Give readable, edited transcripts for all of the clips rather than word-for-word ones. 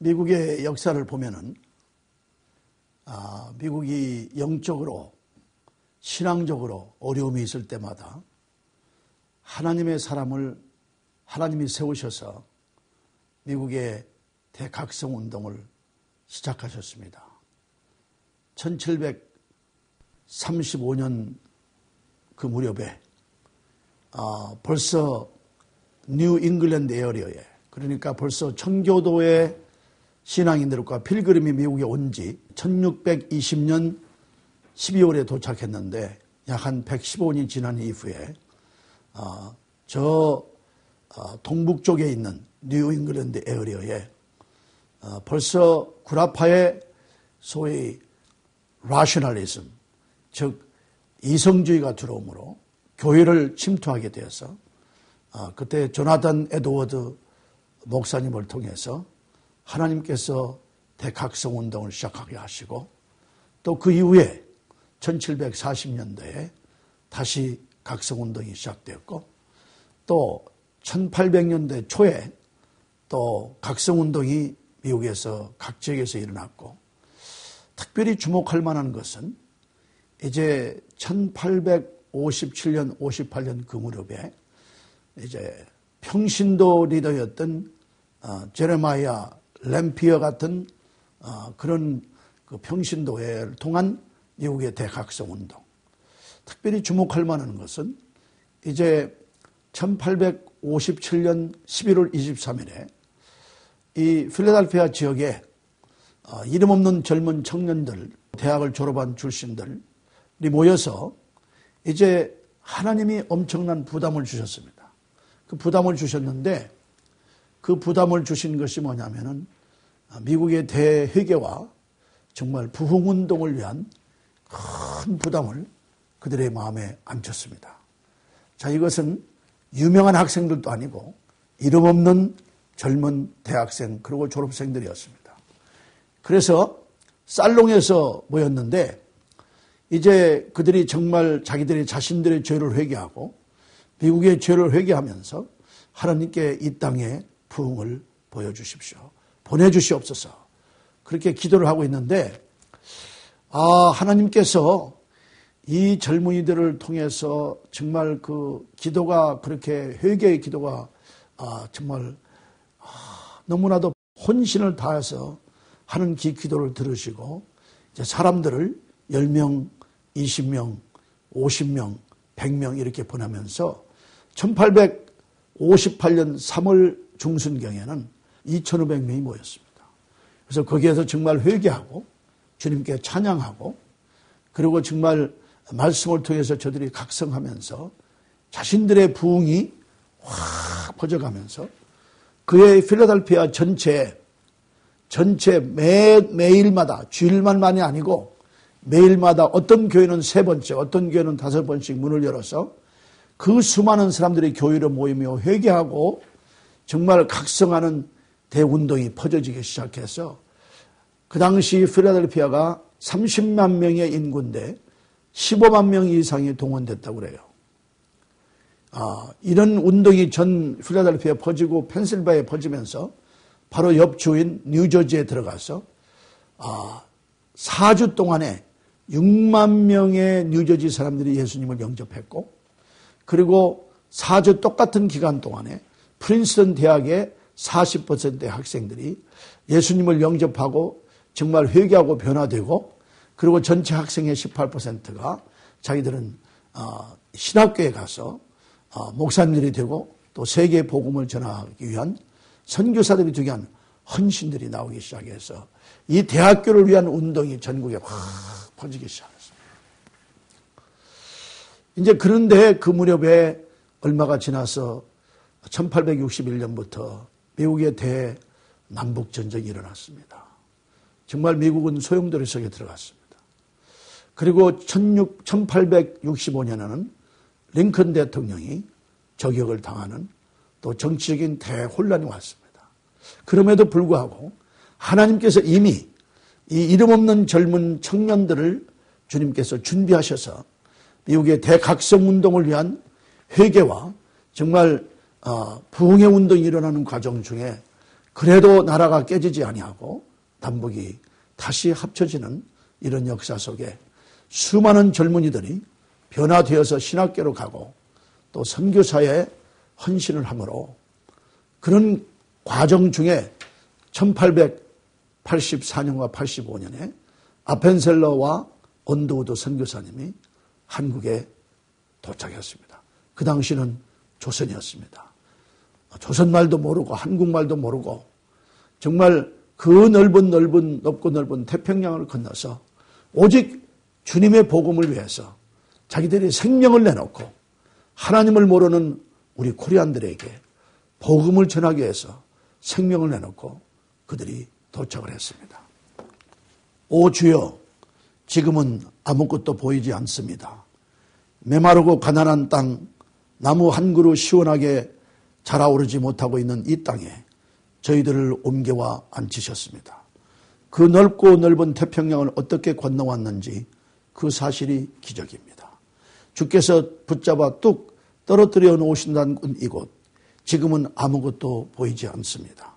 미국의 역사를 보면은 미국이 영적으로 신앙적으로 어려움이 있을 때마다 하나님의 사람을 하나님이 세우셔서 미국의 대각성운동을 시작하셨습니다. 1735년 그 무렵에 벌써 뉴 잉글랜드 에어리어에, 그러니까 벌써 청교도의 신앙인들과 필그림이 미국에 온 지 1620년 12월에 도착했는데 약 한 115년이 지난 이후에 동북쪽에 있는 뉴 잉글랜드 에어리어에 벌써 구라파의 소위 라셔널리즘, 즉 이성주의가 들어오므로 교회를 침투하게 되어서 그때 조나단 에드워드 목사님을 통해서 하나님께서 대각성운동을 시작하게 하시고 또 그 이후에 1740년대에 다시 각성운동이 시작되었고 또 1800년대 초에 또 각성운동이 미국에서 각 지역에서 일어났고, 특별히 주목할 만한 것은 이제 1857년, 58년 그 무렵에 이제 평신도 리더였던 제레마이아 램피어 같은 그런 그 평신도회를 통한 미국의 대각성운동. 특별히 주목할 만한 것은 이제 1857년 11월 23일에 이 필라델피아 지역에 이름 없는 젊은 청년들, 대학을 졸업한 출신들이 모여서 이제 하나님이 엄청난 부담을 주셨습니다. 그 부담을 주셨는데 그 부담을 주신 것이 뭐냐면은 미국의 대회개와 정말 부흥운동을 위한 큰 부담을 그들의 마음에 안쳤습니다. 자, 이것은 유명한 학생들도 아니고 이름 없는 젊은 대학생 그리고 졸업생들이었습니다. 그래서 살롱에서 모였는데 이제 그들이 정말 자기들이 자신들의 죄를 회개하고 미국의 죄를 회개하면서 하나님께 이 땅에 부흥을 보여주십시오. 보내주시옵소서. 그렇게 기도를 하고 있는데 하나님께서 이 젊은이들을 통해서 정말 그 기도가 그렇게 회개의 기도가 정말 너무나도 혼신을 다해서 하는 기도를 들으시고 이제 사람들을 10명, 20명, 50명, 100명 이렇게 보내면서 1858년 3월 중순경에는 2500명이 모였습니다. 그래서 거기에서 정말 회개하고 주님께 찬양하고 그리고 정말 말씀을 통해서 저들이 각성하면서 자신들의 부흥이 확 퍼져가면서 그의 필라델피아 전체 매일마다 주일만만이 아니고 매일마다 어떤 교회는 3번째, 어떤 교회는 5번씩 문을 열어서 그 수많은 사람들이 교회로 모이며 회개하고 정말 각성하는 대운동이 퍼져지기 시작해서 그 당시 필라델피아가 30만 명의 인구인데 15만 명 이상이 동원됐다고 그래요. 이런 운동이 전 필라델피아에 퍼지고 펜실바니아에 퍼지면서 바로 옆 주인 뉴저지에 들어가서 4주 동안에 6만 명의 뉴저지 사람들이 예수님을 영접했고 그리고 4주 똑같은 기간 동안에 프린스턴 대학의 40%의 학생들이 예수님을 영접하고 정말 회개하고 변화되고 그리고 전체 학생의 18%가 자기들은 신학교에 가서 목사님들이 되고 또 세계의 복음을 전하기 위한 선교사들이 되기 위한 헌신들이 나오기 시작해서 이 대학교를 위한 운동이 전국에 확 퍼지기 시작했습니다. 이제 그런데 그 무렵에 얼마가 지나서 1861년부터 미국의 대남북전쟁이 일어났습니다. 정말 미국은 소용돌이 속에 들어갔습니다. 그리고 1865년에는 링컨 대통령이 저격을 당하는 또 정치적인 대혼란이 왔습니다. 그럼에도 불구하고 하나님께서 이미 이 이름 없는 젊은 청년들을 주님께서 준비하셔서 미국의 대각성운동을 위한 회개와 정말 부흥의 운동이 일어나는 과정 중에 그래도 나라가 깨지지 아니하고 남북이 다시 합쳐지는 이런 역사 속에 수많은 젊은이들이 변화되어서 신학교로 가고 또 선교사에 헌신을 함으로 그런 과정 중에 1884년과 85년에 아펜셀러와 언더우드 선교사님이 한국에 도착했습니다. 그 당시는 조선이었습니다. 조선말도 모르고 한국말도 모르고 정말 그 넓고 넓은 태평양을 건너서 오직 주님의 복음을 위해서 자기들이 생명을 내놓고 하나님을 모르는 우리 코리안들에게 복음을 전하기 위해서 생명을 내놓고 그들이 도착을 했습니다. 오 주여, 지금은 아무것도 보이지 않습니다. 메마르고 가난한 땅, 나무 한 그루 시원하게 자라오르지 못하고 있는 이 땅에 저희들을 옮겨와 앉히셨습니다. 그 넓고 넓은 태평양을 어떻게 건너왔는지 그 사실이 기적입니다. 주께서 붙잡아 뚝 떨어뜨려 놓으신다는 이곳, 지금은 아무것도 보이지 않습니다.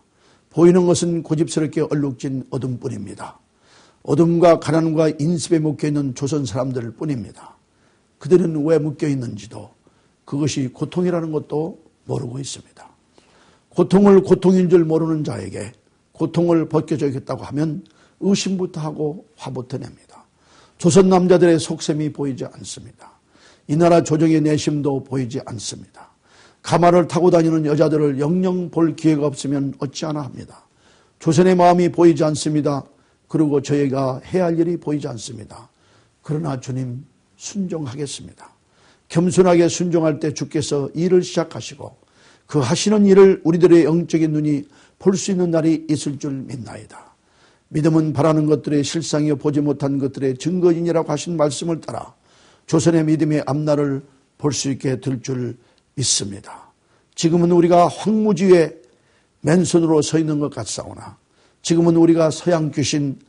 보이는 것은 고집스럽게 얼룩진 어둠뿐입니다. 어둠과 가난과 인습에 묶여있는 조선 사람들 뿐입니다. 그들은 왜 묶여있는지도 그것이 고통이라는 것도 모르고 있습니다. 고통을 고통인 줄 모르는 자에게 고통을 벗겨줘야겠다고 하면 의심부터 하고 화부터 냅니다. 조선 남자들의 속셈이 보이지 않습니다. 이 나라 조정의 내심도 보이지 않습니다. 가마를 타고 다니는 여자들을 영영 볼 기회가 없으면 어찌하나 합니다. 조선의 마음이 보이지 않습니다. 그리고 저희가 해야 할 일이 보이지 않습니다. 그러나 주님 순종하겠습니다. 겸손하게 순종할 때 주께서 일을 시작하시고 그 하시는 일을 우리들의 영적인 눈이 볼 수 있는 날이 있을 줄 믿나이다. 믿음은 바라는 것들의 실상이요 보지 못한 것들의 증거인이라고 하신 말씀을 따라 조선의 믿음의 앞날을 볼 수 있게 될 줄 믿습니다. 지금은 우리가 황무지에 맨손으로 서 있는 것 같사오나 지금은 우리가 서양 귀신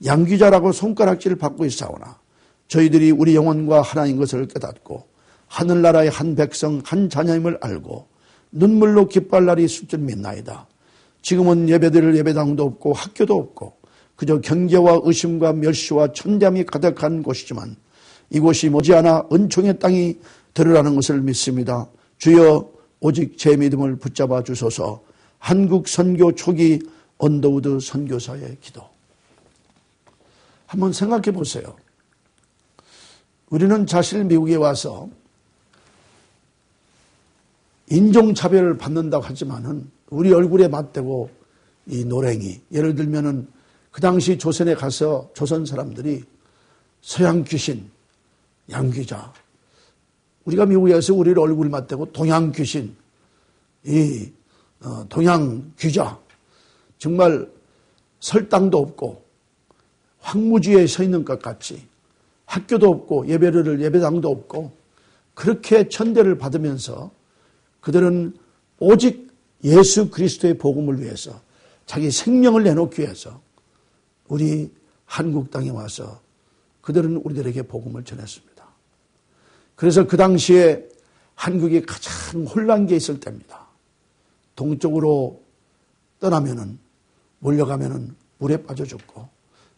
양귀자라고 손가락질을 받고 있사오나 저희들이 우리 영혼과 하나인 것을 깨닫고 하늘나라의 한 백성 한 자녀임을 알고 눈물로 기뻐할 날이 있을 줄 믿나이다. 지금은 예배드릴 예배당도 없고 학교도 없고 그저 경계와 의심과 멸시와 천대함이 가득한 곳이지만 이곳이 머지않아 은총의 땅이 되리라는 것을 믿습니다. 주여 오직 제 믿음을 붙잡아 주소서. 한국 선교 초기 언더우드 선교사의 기도. 한번 생각해 보세요. 우리는 사실 미국에 와서 인종차별을 받는다고 하지만은 우리 얼굴에 맞대고 이 노랭이, 예를 들면은 그 당시 조선에 가서 조선 사람들이 서양 귀신, 양귀자, 우리가 미국에 가서 우리를 얼굴 맞대고 동양 귀신, 동양 귀자, 정말 설당도 없고 황무지에 서 있는 것 같이 학교도 없고 예배당도 없고 그렇게 천대를 받으면서 그들은 오직 예수 그리스도의 복음을 위해서 자기 생명을 내놓기 위해서 우리 한국 땅에 와서 그들은 우리들에게 복음을 전했습니다. 그래서 그 당시에 한국이 가장 혼란기에 있을 때입니다. 동쪽으로 떠나면은 몰려가면은 물에 빠져 죽고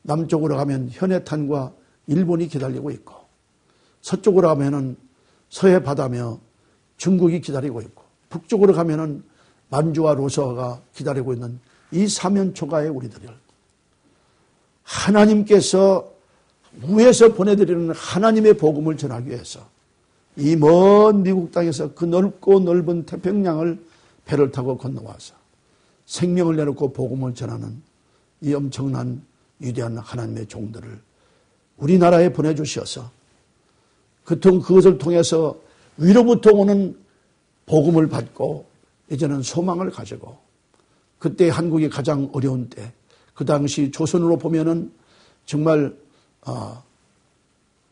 남쪽으로 가면 현해탄과 일본이 기다리고 있고 서쪽으로 가면은 서해 바다며 중국이 기다리고 있고 북쪽으로 가면은 만주와 로서가 기다리고 있는 이 사면초가의 우리들을 하나님께서 위에서 보내드리는 하나님의 복음을 전하기 위해서 이 먼 미국 땅에서 그 넓고 넓은 태평양을 배를 타고 건너와서 생명을 내놓고 복음을 전하는 이 엄청난 위대한 하나님의 종들을 우리나라에 보내주셔서 그것을 통해서 위로부터 오는 복음을 받고 이제는 소망을 가지고 그때 한국이 가장 어려운 때 그 당시 조선으로 보면은 정말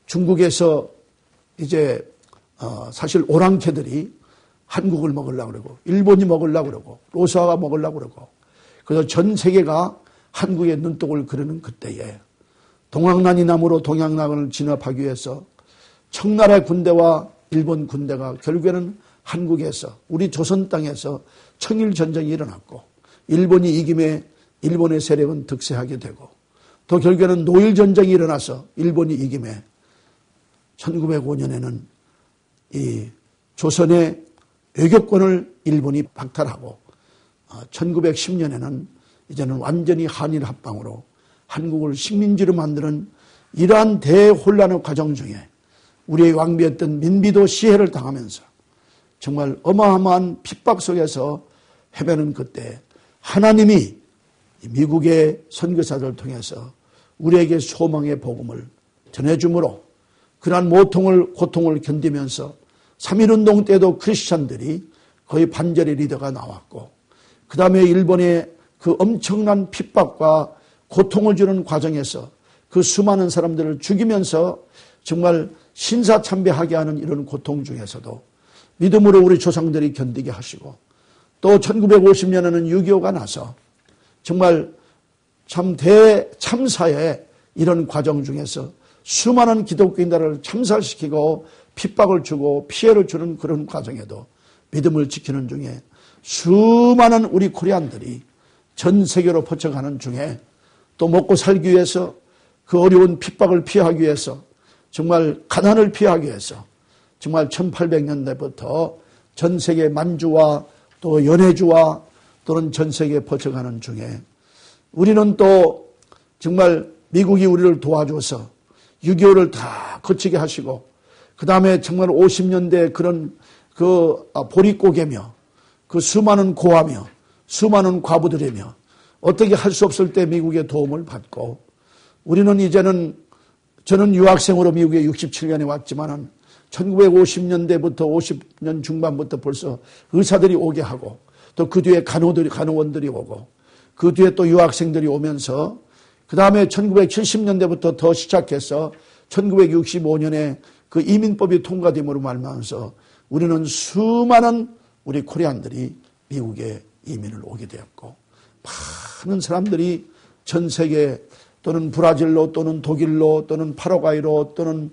중국에서 이제 사실 오랑캐들이 한국을 먹으려고 그러고 일본이 먹으려고 그러고 로스아가 먹으려고 그러고 그래서 전 세계가 한국의 눈독을 그리는 그때에 동학난이 남으로 동학난을 진압하기 위해서 청나라 군대와 일본 군대가 결국에는 한국에서 우리 조선 땅에서 청일전쟁이 일어났고 일본이 이김에 일본의 세력은 득세하게 되고 또 결국에는 노일전쟁이 일어나서 일본이 이김에 1905년에는 이 조선의 외교권을 일본이 박탈하고 1910년에는 이제는 완전히 한일 합방으로 한국을 식민지로 만드는 이러한 대혼란의 과정 중에 우리의 왕비였던 민비도 시해를 당하면서 정말 어마어마한 핍박 속에서 헤매는 그때 하나님이 미국의 선교사들을 통해서 우리에게 소망의 복음을 전해주므로 그러한 고통을 견디면서 3.1운동 때도 크리스찬들이 거의 반절의 리더가 나왔고 그 다음에 일본의 그 엄청난 핍박과 고통을 주는 과정에서 그 수많은 사람들을 죽이면서 정말 신사참배하게 하는 이런 고통 중에서도 믿음으로 우리 조상들이 견디게 하시고 또 1950년에는 6.25가 나서 정말 참 대참사의 이런 과정 중에서 수많은 기독교인들을 참살시키고 핍박을 주고 피해를 주는 그런 과정에도 믿음을 지키는 중에 수많은 우리 코리안들이 전 세계로 퍼져가는 중에 또 먹고 살기 위해서 그 어려운 핍박을 피하기 위해서 정말 가난을 피하기 위해서 정말 1800년대부터 전 세계 만주와 또 연해주와 또는 전 세계에 퍼져가는 중에 우리는 또 정말 미국이 우리를 도와줘서 6.25를 다 거치게 하시고 그 다음에 정말 50년대 그런 그 보릿고개며 그 수많은 고아며 수많은 과부들이며 어떻게 할 수 없을 때 미국의 도움을 받고 우리는 이제는 저는 유학생으로 미국에 67년에 왔지만은 1950년대부터 50년 중반부터 벌써 의사들이 오게 하고 또 그 뒤에 간호원들이 오고 그 뒤에 또 유학생들이 오면서 그 다음에 1970년대부터 더 시작해서 1965년에 그 이민법이 통과됨으로 말미암아서 우리는 수많은 우리 코리안들이 미국에 이민을 오게 되었고 많은 사람들이 전 세계 또는 브라질로 또는 독일로 또는 파라과이로 또는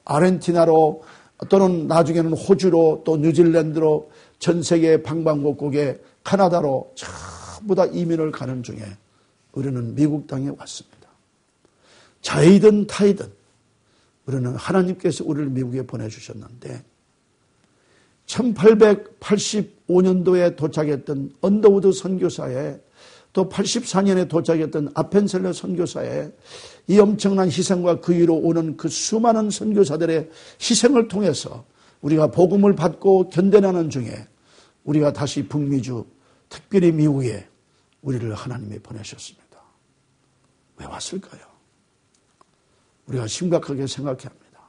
아르헨티나로 또는 나중에는 호주로 또 뉴질랜드로 전 세계 방방곡곡에 카나다로 전부 다 이민을 가는 중에 우리는 미국 땅에 왔습니다. 자이든 타이든 우리는 하나님께서 우리를 미국에 보내주셨는데 1885년도에 도착했던 언더우드 선교사에 또 84년에 도착했던 아펜셀러 선교사에 이 엄청난 희생과 그 위로 오는 그 수많은 선교사들의 희생을 통해서 우리가 복음을 받고 견뎌내는 중에 우리가 다시 북미주 특별히 미국에 우리를 하나님이 보내셨습니다. 왜 왔을까요? 우리가 심각하게 생각해야 합니다.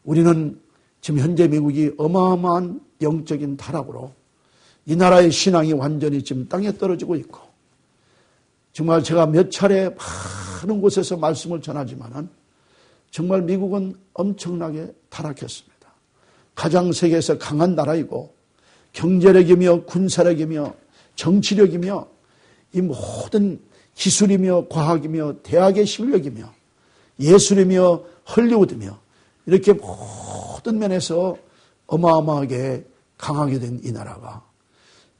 우리는 지금 현재 미국이 어마어마한 영적인 타락으로 이 나라의 신앙이 완전히 지금 땅에 떨어지고 있고 정말 제가 몇 차례 많은 곳에서 말씀을 전하지만은 정말 미국은 엄청나게 타락했습니다. 가장 세계에서 강한 나라이고 경제력이며 군사력이며 정치력이며 이 모든 기술이며 과학이며 대학의 실력이며 예술이며 헐리우드며 이렇게 모든 면에서 어마어마하게 강하게 된 이 나라가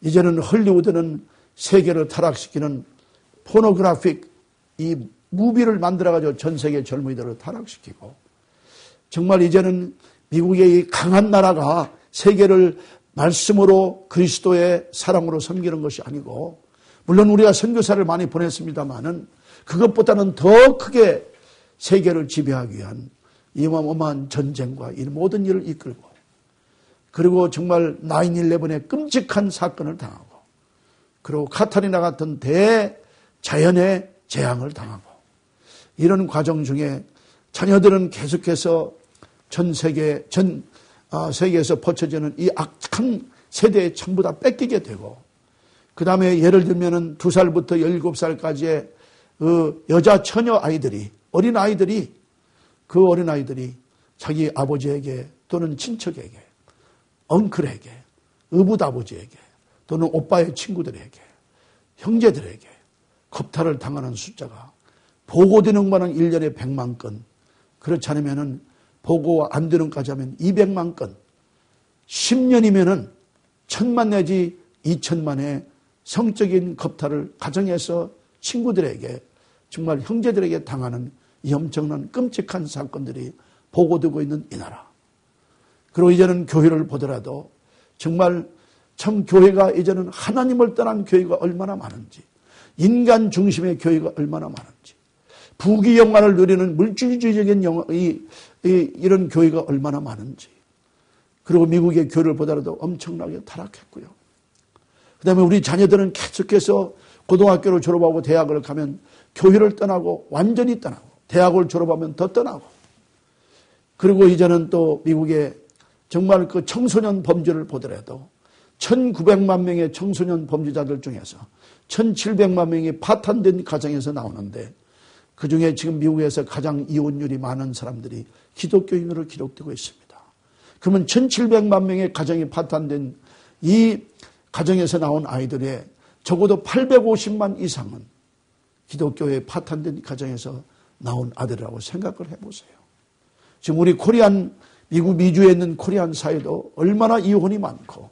이제는 헐리우드는 세계를 타락시키는 포노그래픽 이 무비를 만들어가지고 전 세계 젊은이들을 타락시키고 정말 이제는 미국의 이 강한 나라가 세계를 말씀으로 그리스도의 사랑으로 섬기는 것이 아니고 물론 우리가 선교사를 많이 보냈습니다마는 그것보다는 더 크게 세계를 지배하기 위한 이 어마어마한 전쟁과 이 모든 일을 이끌고 그리고 정말 9/11의 끔찍한 사건을 당하고 그리고 카타리나 같은 대자연의 재앙을 당하고 이런 과정 중에 자녀들은 계속해서 전 세계에서 퍼쳐지는 이 악한 세대에 전부 다 뺏기게 되고 그 다음에 예를 들면은 2살부터 17살까지의 그 여자 처녀 아이들이 어린아이들이 자기 아버지에게 또는 친척에게 엉클에게 의붓아버지에게 또는 오빠의 친구들에게 형제들에게 겁탈을 당하는 숫자가 보고되는 거는 1년에 100만 건 그렇지 않으면 보고 안 되는 까지 하면 200만 건 10년이면은 1000만 내지 2000만의 성적인 겁탈을 가정에서 친구들에게 정말 형제들에게 당하는 이 엄청난 끔찍한 사건들이 보고되고 있는 이 나라. 그리고 이제는 교회를 보더라도 정말 참 교회가 이제는 하나님을 떠난 교회가 얼마나 많은지, 인간 중심의 교회가 얼마나 많은지, 부귀영화를 누리는 물질주의적인 이런 교회가 얼마나 많은지, 그리고 미국의 교회를 보더라도 엄청나게 타락했고요. 그 다음에 우리 자녀들은 계속해서 고등학교를 졸업하고 대학을 가면 교회를 떠나고 완전히 떠나고, 대학을 졸업하면 더 떠나고, 그리고 이제는 또 미국의 정말 그 청소년 범죄를 보더라도 1900만 명의 청소년 범죄자들 중에서 1700만 명이 파탄된 가정에서 나오는데, 그 중에 지금 미국에서 가장 이혼율이 많은 사람들이 기독교인으로 기록되고 있습니다. 그러면 1700만 명의 가정이 파탄된 이 가정에서 나온 아이들의 적어도 850만 이상은 기독교의 파탄된 가정에서 나온 아들이라고 생각을 해보세요. 지금 우리 미국 미주에 있는 코리안 사회도 얼마나 이혼이 많고,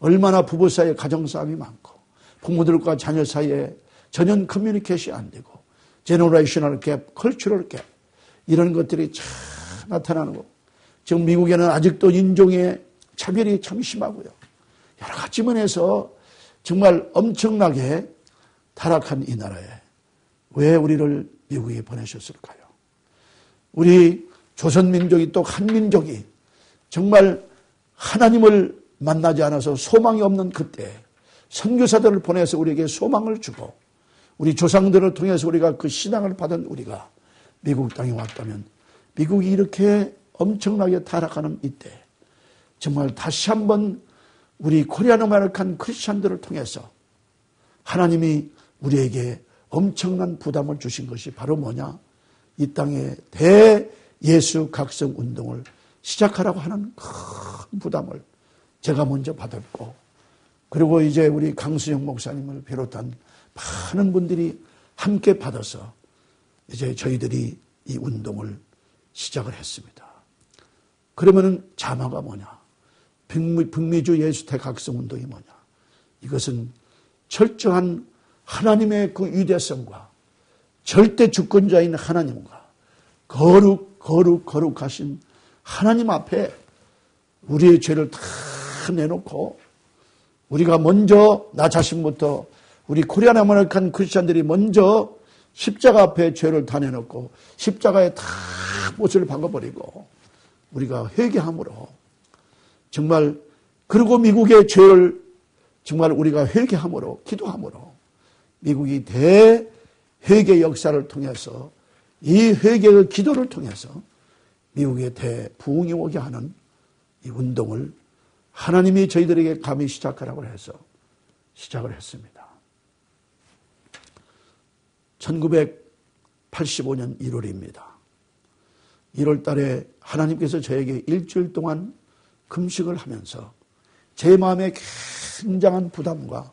얼마나 부부 사이에 가정싸움이 많고, 부모들과 자녀 사이에 전혀 커뮤니케이션이 안 되고, 제너레이셔널 갭, 컬처럴 갭, 이런 것들이 참 나타나는 거. 지금 미국에는 아직도 인종의 차별이 참 심하고요. 여러 가지 면에서 정말 엄청나게 타락한 이 나라에 왜 우리를 미국에 보내셨을까요? 우리 조선민족이 또 한민족이 정말 하나님을 만나지 않아서 소망이 없는 그때 선교사들을 보내서 우리에게 소망을 주고, 우리 조상들을 통해서 우리가 그 신앙을 받은 우리가 미국 땅에 왔다면, 미국이 이렇게 엄청나게 타락하는 이때 정말 다시 한번 우리 코리안 아메리칸 크리스찬들을 통해서 하나님이 우리에게 엄청난 부담을 주신 것이 바로 뭐냐? 이 땅에 대예수 각성 운동을 시작하라고 하는 큰 부담을 제가 먼저 받았고, 그리고 이제 우리 강수영 목사님을 비롯한 많은 분들이 함께 받아서 이제 저희들이 이 운동을 시작을 했습니다. 그러면은 자마가 뭐냐? 북미주 예수 대각성 운동이 뭐냐? 이것은 철저한 하나님의 그 위대성과 절대 주권자인 하나님과 거룩하신 하나님 앞에 우리의 죄를 다 내놓고, 우리가 먼저 나 자신부터 우리 코리안 아메리칸 크리스찬들이 먼저 십자가 앞에 죄를 다 내놓고 십자가에 다 못을 박아버리고 우리가 회개함으로 정말, 그리고 미국의 죄를 정말 우리가 회개함으로, 기도함으로 미국이 대회개 역사를 통해서, 이 회개의 기도를 통해서 미국에 대부흥이 오게 하는 이 운동을 하나님이 저희들에게 감히 시작하라고 해서 시작을 했습니다. 1985년 1월입니다. 1월 달에 하나님께서 저에게 일주일 동안 금식을 하면서 제 마음에 굉장한 부담과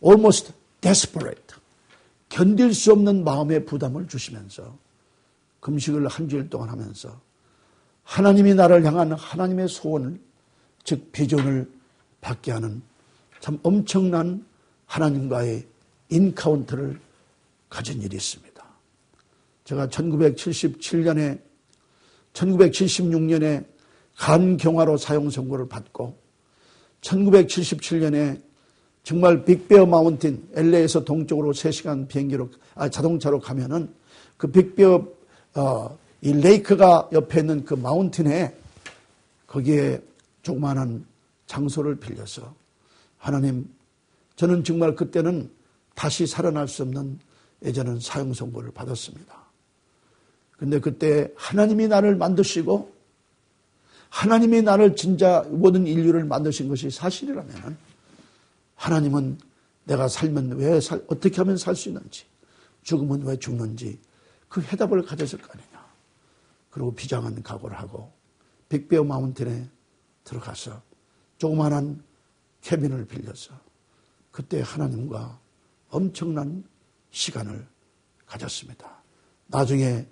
almost desperate, 견딜 수 없는 마음의 부담을 주시면서 금식을 한 주일 동안 하면서 하나님이 나를 향한 하나님의 소원을, 즉 비전을 받게 하는 참 엄청난 하나님과의 인카운트를 가진 일이 있습니다. 제가 1976년에 간경화로 사형 선고를 받고 1977년에 정말 빅베어 마운틴, LA에서 동쪽으로 3시간 자동차로 가면은 그 빅베어 이 레이크가 옆에 있는 그 마운틴에 거기에 조그마한 장소를 빌려서 하나님, 저는 정말 그때는 다시 살아날 수 없는 예전은 사형 선고를 받았습니다. 근데 그때 하나님이 나를 만드시고 하나님이 나를 진짜 모든 인류를 만드신 것이 사실이라면 하나님은 내가 살면 어떻게 하면 살 수 있는지, 죽으면 왜 죽는지 그 해답을 가졌을 거 아니냐. 그리고 비장한 각오를 하고 빅베어 마운틴에 들어가서 조그마한 캐빈을 빌려서 그때 하나님과 엄청난 시간을 가졌습니다. 나중에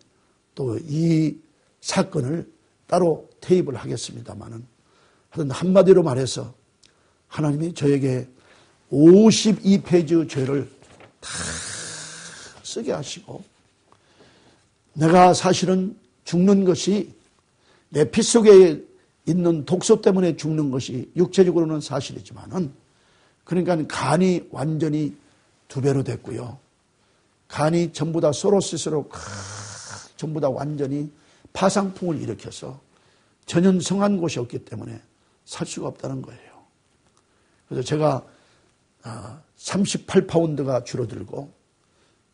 또 이 사건을 따로 테이프를 하겠습니다만은, 하여튼 한마디로 말해서 하나님이 저에게 52페이지 죄를 다 쓰게 하시고, 내가 사실은 죽는 것이 내 피 속에 있는 독소 때문에 죽는 것이 육체적으로는 사실이지만은, 그러니까 간이 완전히 2배로 됐고요. 간이 전부 다 소로시스로 전부 다 완전히 파상풍을 일으켜서 전현성한 곳이 없기 때문에 살 수가 없다는 거예요. 그래서 제가 38파운드가 줄어들고,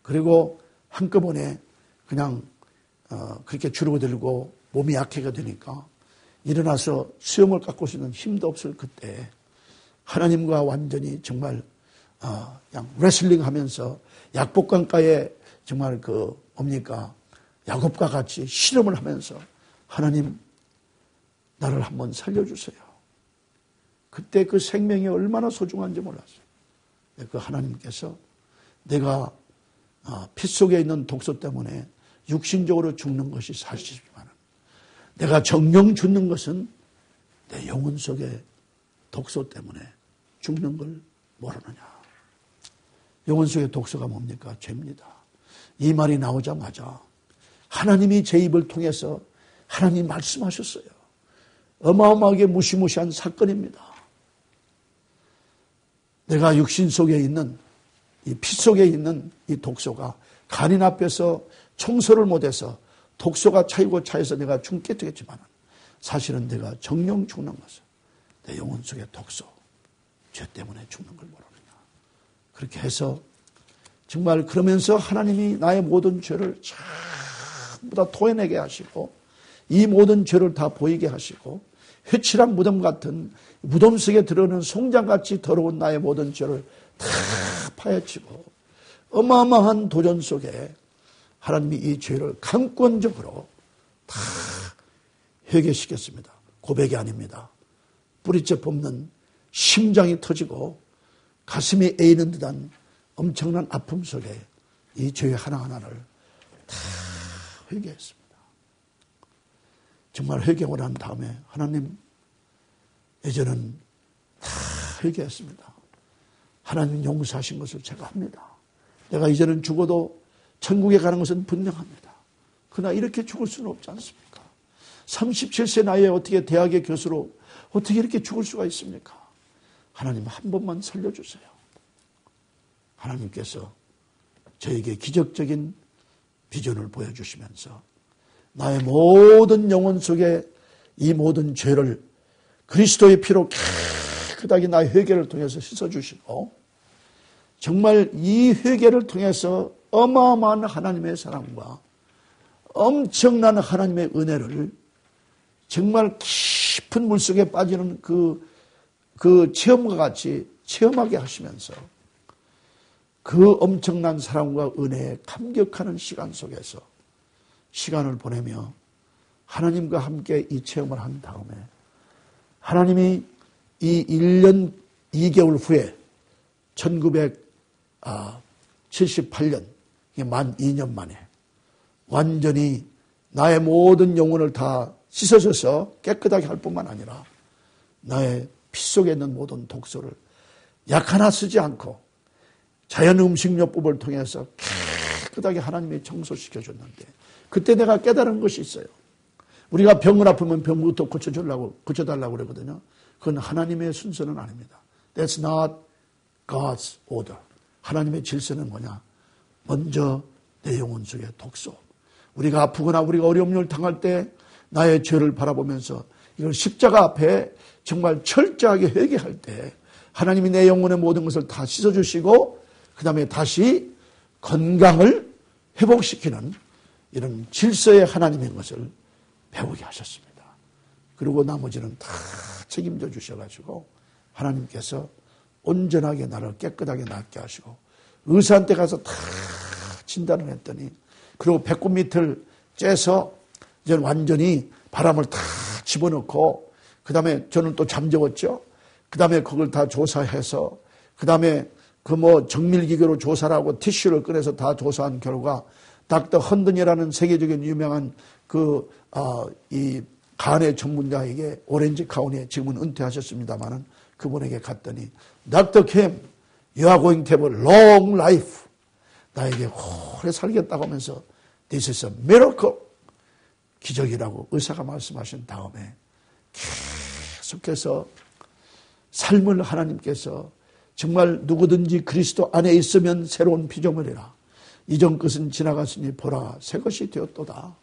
그리고 한꺼번에 그냥 그렇게 줄어들고 몸이 약해가 되니까 일어나서 수염을 깎을 수 있는 힘도 없을 그때 하나님과 완전히 정말 그냥 레슬링 하면서 약복강가에 정말 야곱과 같이 실험을 하면서 하나님 나를 한번 살려주세요. 그때 그 생명이 얼마나 소중한지 몰랐어요. 그 하나님께서 내가 피 속에 있는 독소 때문에 육신적으로 죽는 것이 사실이지만 내가 정령 죽는 것은 내 영혼 속에 독소 때문에 죽는 걸 모르느냐. 영혼 속의 독소가 뭡니까? 죄입니다. 이 말이 나오자마자 하나님이 제 입을 통해서 하나님 말씀하셨어요. 어마어마하게 무시무시한 사건입니다. 내가 육신 속에 있는 이 피 속에 있는 이 독소가 간인 앞에서 청소를 못해서 독소가 차이고 차여서 내가 죽게 되겠지만 사실은 내가 정령 죽는 것은 내 영혼 속의 독소, 죄 때문에 죽는 걸 모르느냐. 그렇게 해서 정말 그러면서 하나님이 나의 모든 죄를 전부 다 토해내게 하시고 이 모든 죄를 다 보이게 하시고 회칠한 무덤 같은 무덤 속에 들어오는 송장같이 더러운 나의 모든 죄를 다 파헤치고 어마어마한 도전 속에 하나님이 이 죄를 강권적으로 다 회개시켰습니다. 고백이 아닙니다. 뿌리째 뽑는 심장이 터지고 가슴이 에이는 듯한 엄청난 아픔 속에 이 죄 하나하나를 다 회개했습니다. 정말 회개하고 난 다음에 하나님 이제는 다 회개했습니다. 하나님 용서하신 것을 제가 합니다. 내가 이제는 죽어도 천국에 가는 것은 분명합니다. 그러나 이렇게 죽을 수는 없지 않습니까? 37세 나이에 어떻게 대학의 교수로 어떻게 이렇게 죽을 수가 있습니까? 하나님 한 번만 살려주세요. 하나님께서 저에게 기적적인 비전을 보여주시면서 나의 모든 영혼 속에 이 모든 죄를 그리스도의 피로 깨끗하게 나의 회개를 통해서 씻어주시고 정말 이 회개를 통해서 어마어마한 하나님의 사랑과 엄청난 하나님의 은혜를 정말 깊은 물속에 빠지는 그 체험과 같이 체험하게 하시면서 그 엄청난 사랑과 은혜에 감격하는 시간 속에서 시간을 보내며 하나님과 함께 이 체험을 한 다음에 하나님이 이 1년 2개월 후에 1978년 만 2년 만에 완전히 나의 모든 영혼을 다 씻어줘서 깨끗하게 할 뿐만 아니라 나의 피 속에 있는 모든 독소를 약 하나 쓰지 않고 자연 음식요법을 통해서 깨끗하게 하나님이 청소시켜줬는데 그때 내가 깨달은 것이 있어요. 우리가 병을 아프면 병부터 고쳐달라고 그러거든요. 그건 하나님의 순서는 아닙니다. That's not God's order. 하나님의 질서는 뭐냐? 먼저 내 영혼 속의 독소. 우리가 아프거나 우리가 어려움을 당할 때 나의 죄를 바라보면서 이걸 십자가 앞에 정말 철저하게 회개할 때 하나님이 내 영혼의 모든 것을 다 씻어주시고 그 다음에 다시 건강을 회복시키는 이런 질서의 하나님인 것을 배우게 하셨습니다. 그리고 나머지는 다 책임져 주셔가지고 하나님께서 온전하게 나를 깨끗하게 낫게 하시고 의사한테 가서 다 진단을 했더니 그리고 배꼽 밑을 째서 이제 완전히 바람을 다 집어넣고 그 다음에 저는 또 잠재웠죠. 그 다음에 그걸 다 조사해서 그 다음에 정밀기계로 조사를 하고 티슈를 꺼내서 다 조사한 결과 닥터 헌든이라는 세계적인 유명한 이 간의 전문가에게 오렌지 카운티에 지금은 은퇴하셨습니다만은 그분에게 갔더니 닥터 캠 You are going to have a long life. 나에게 오래 살겠다고 하면서 This is a miracle. 기적이라고 의사가 말씀하신 다음에 계속해서 삶을 하나님께서 정말 누구든지 그리스도 안에 있으면 새로운 피조물이라. 이전 것은 지나갔으니 보라 새 것이 되었도다.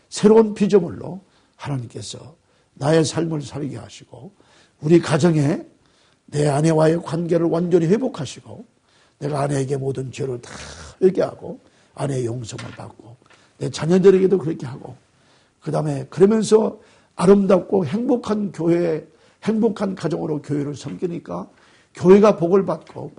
새로운 피조물로 하나님께서 나의 삶을 살게 하시고 우리 가정에 내 아내와의 관계를 완전히 회복하시고 내가 아내에게 모든 죄를 다 회개하고 아내의 용서를 받고 내 자녀들에게도 그렇게 하고 그 다음에 그러면서 아름답고 행복한 교회, 행복한 가정으로 교회를 섬기니까 교회가 복을 받고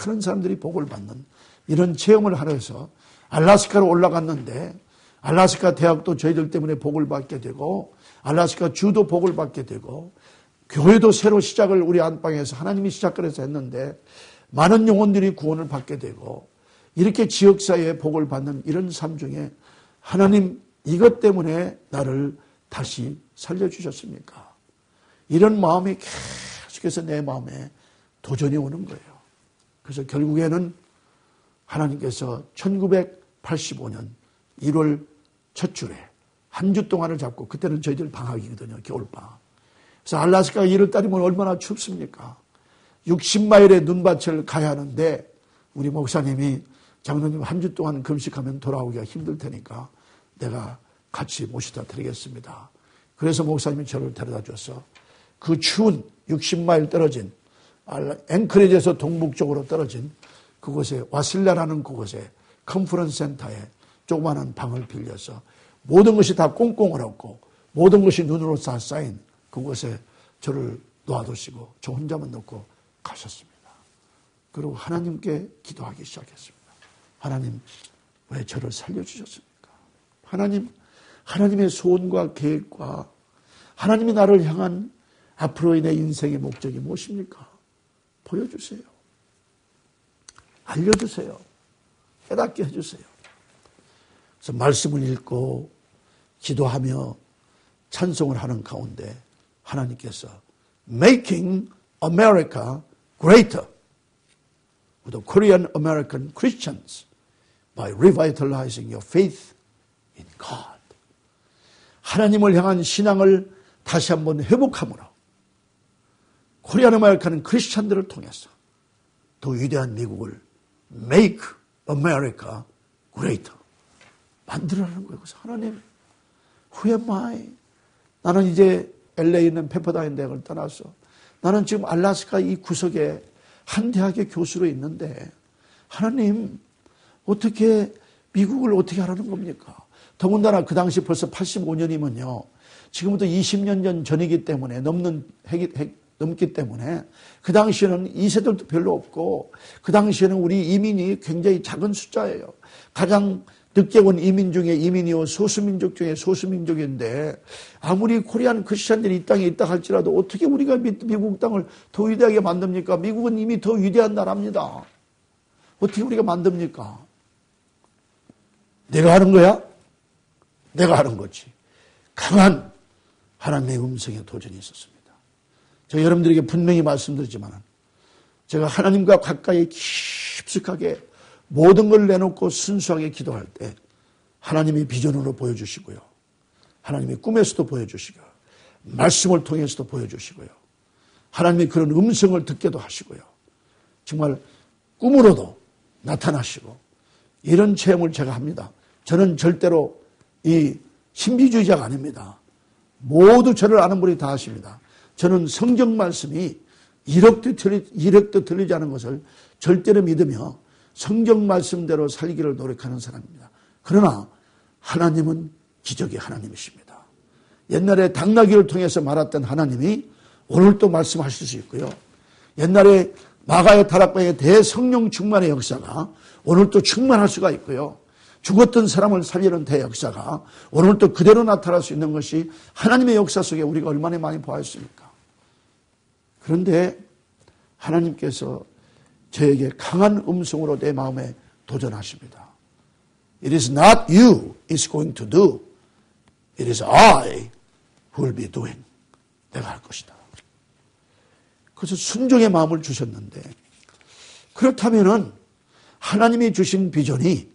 많은 사람들이 복을 받는 이런 체험을 하면서 알래스카로 올라갔는데 알래스카 대학도 저희들 때문에 복을 받게 되고 알래스카 주도 복을 받게 되고 교회도 새로 시작을 우리 안방에서 하나님이 시작을 해서 했는데 많은 영혼들이 구원을 받게 되고 이렇게 지역사회에 복을 받는 이런 삶 중에 하나님 이것 때문에 나를 다시 살려주셨습니까? 이런 마음이 계속해서 내 마음에 도전이 오는 거예요. 그래서 결국에는 하나님께서 1985년 1월 첫 주에 한 주 동안을 잡고 그때는 저희들 방학이거든요. 겨울방학. 그래서 알래스카가 1월 달이면 얼마나 춥습니까? 60마일의 눈밭을 가야 하는데 우리 목사님이 장로님 한 주 동안 금식하면 돌아오기가 힘들 테니까 내가 같이 모시다 드리겠습니다. 그래서 목사님이 저를 데려다 줘서 그 추운 60마일 떨어진 앵커리지에서 동북쪽으로 떨어진 그곳에 와실라라는 그곳에 컨퍼런스 센터에 조그마한 방을 빌려서 모든 것이 다 꽁꽁 얼었고 모든 것이 눈으로 다 쌓인 그곳에 저를 놓아두시고 저 혼자만 놓고 가셨습니다. 그리고 하나님께 기도하기 시작했습니다. 하나님 왜 저를 살려주셨습니까? 하나님의 소원과 계획과 하나님이 나를 향한 앞으로의 내 인생의 목적이 무엇입니까? 보여주세요. 알려주세요. 깨닫게 해주세요. 그래서 말씀을 읽고 기도하며 찬송을 하는 가운데 하나님께서 Making America Greater with the Korean American Christians by revitalizing your faith in God. 하나님을 향한 신앙을 다시 한번 회복함으로 코리안 아메리카는 크리스찬들을 통해서 더 위대한 미국을 Make America Greater 만들어라는 거예요. 그래서 하나님 Who am I? 나는 이제 LA에 있는 페퍼다인 대학을 떠나서 나는 지금 알래스카 이 구석에 한 대학의 교수로 있는데 하나님 어떻게 미국을 어떻게 하라는 겁니까? 더군다나 그 당시 벌써 85년이면요. 지금부터 20년 전이기 때문에 넘기 때문에 그 당시에는 2세들도 별로 없고 그 당시에는 우리 이민이 굉장히 작은 숫자예요. 가장 늦게 온 이민 중에 이민이요 소수민족 중에 소수민족인데 아무리 코리안 크리스찬들이 이 땅에 있다 할지라도 어떻게 우리가 미국 땅을 더 위대하게 만듭니까? 미국은 이미 더 위대한 나라입니다. 어떻게 우리가 만듭니까? 내가 하는 거야? 내가 하는 거지. 강한 하나님의 음성에 도전이 있었습니다. 제가 여러분들에게 분명히 말씀드리지만 제가 하나님과 가까이 깊숙하게 모든 걸 내놓고 순수하게 기도할 때 하나님이 비전으로 보여주시고요. 하나님이 꿈에서도 보여주시고요. 말씀을 통해서도 보여주시고요. 하나님이 그런 음성을 듣게도 하시고요. 정말 꿈으로도 나타나시고 이런 체험을 제가 합니다. 저는 절대로 이 신비주의자가 아닙니다. 모두 저를 아는 분이 다 아십니다. 저는 성경 말씀이 1억도 틀리지 않은 것을 절대로 믿으며 성경 말씀대로 살기를 노력하는 사람입니다. 그러나 하나님은 기적의 하나님이십니다. 옛날에 당나귀를 통해서 말했던 하나님이 오늘도 말씀하실 수 있고요. 옛날에 마가의 다락방의 대성령 충만의 역사가 오늘도 충만할 수가 있고요. 죽었던 사람을 살리는 대역사가 오늘도 그대로 나타날 수 있는 것이 하나님의 역사 속에 우리가 얼마나 많이 보았습니까? 그런데 하나님께서 저에게 강한 음성으로 내 마음에 도전하십니다. It is not you is going to do. It is I who will be doing. 내가 할 것이다. 그래서 순종의 마음을 주셨는데 그렇다면은 하나님이 주신 비전이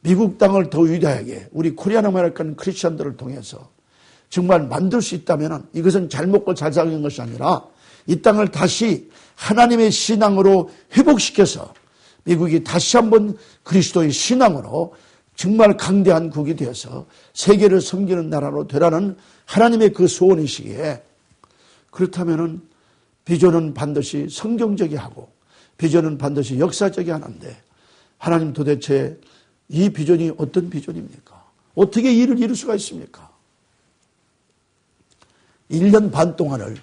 미국 땅을 더 위대하게 우리 코리안 아메리칸 크리스천들을 통해서 정말 만들 수 있다면 이것은 잘 먹고 잘 사는 것이 아니라 이 땅을 다시 하나님의 신앙으로 회복시켜서 미국이 다시 한번 그리스도의 신앙으로 정말 강대한 국이 되어서 세계를 섬기는 나라로 되라는 하나님의 그 소원이시기에 그렇다면 비전은 반드시 성경적이 하고 비전은 반드시 역사적이 하는데 하나님 도대체 이 비전이 어떤 비전입니까? 어떻게 이를 이룰 수가 있습니까? 1년 반 동안을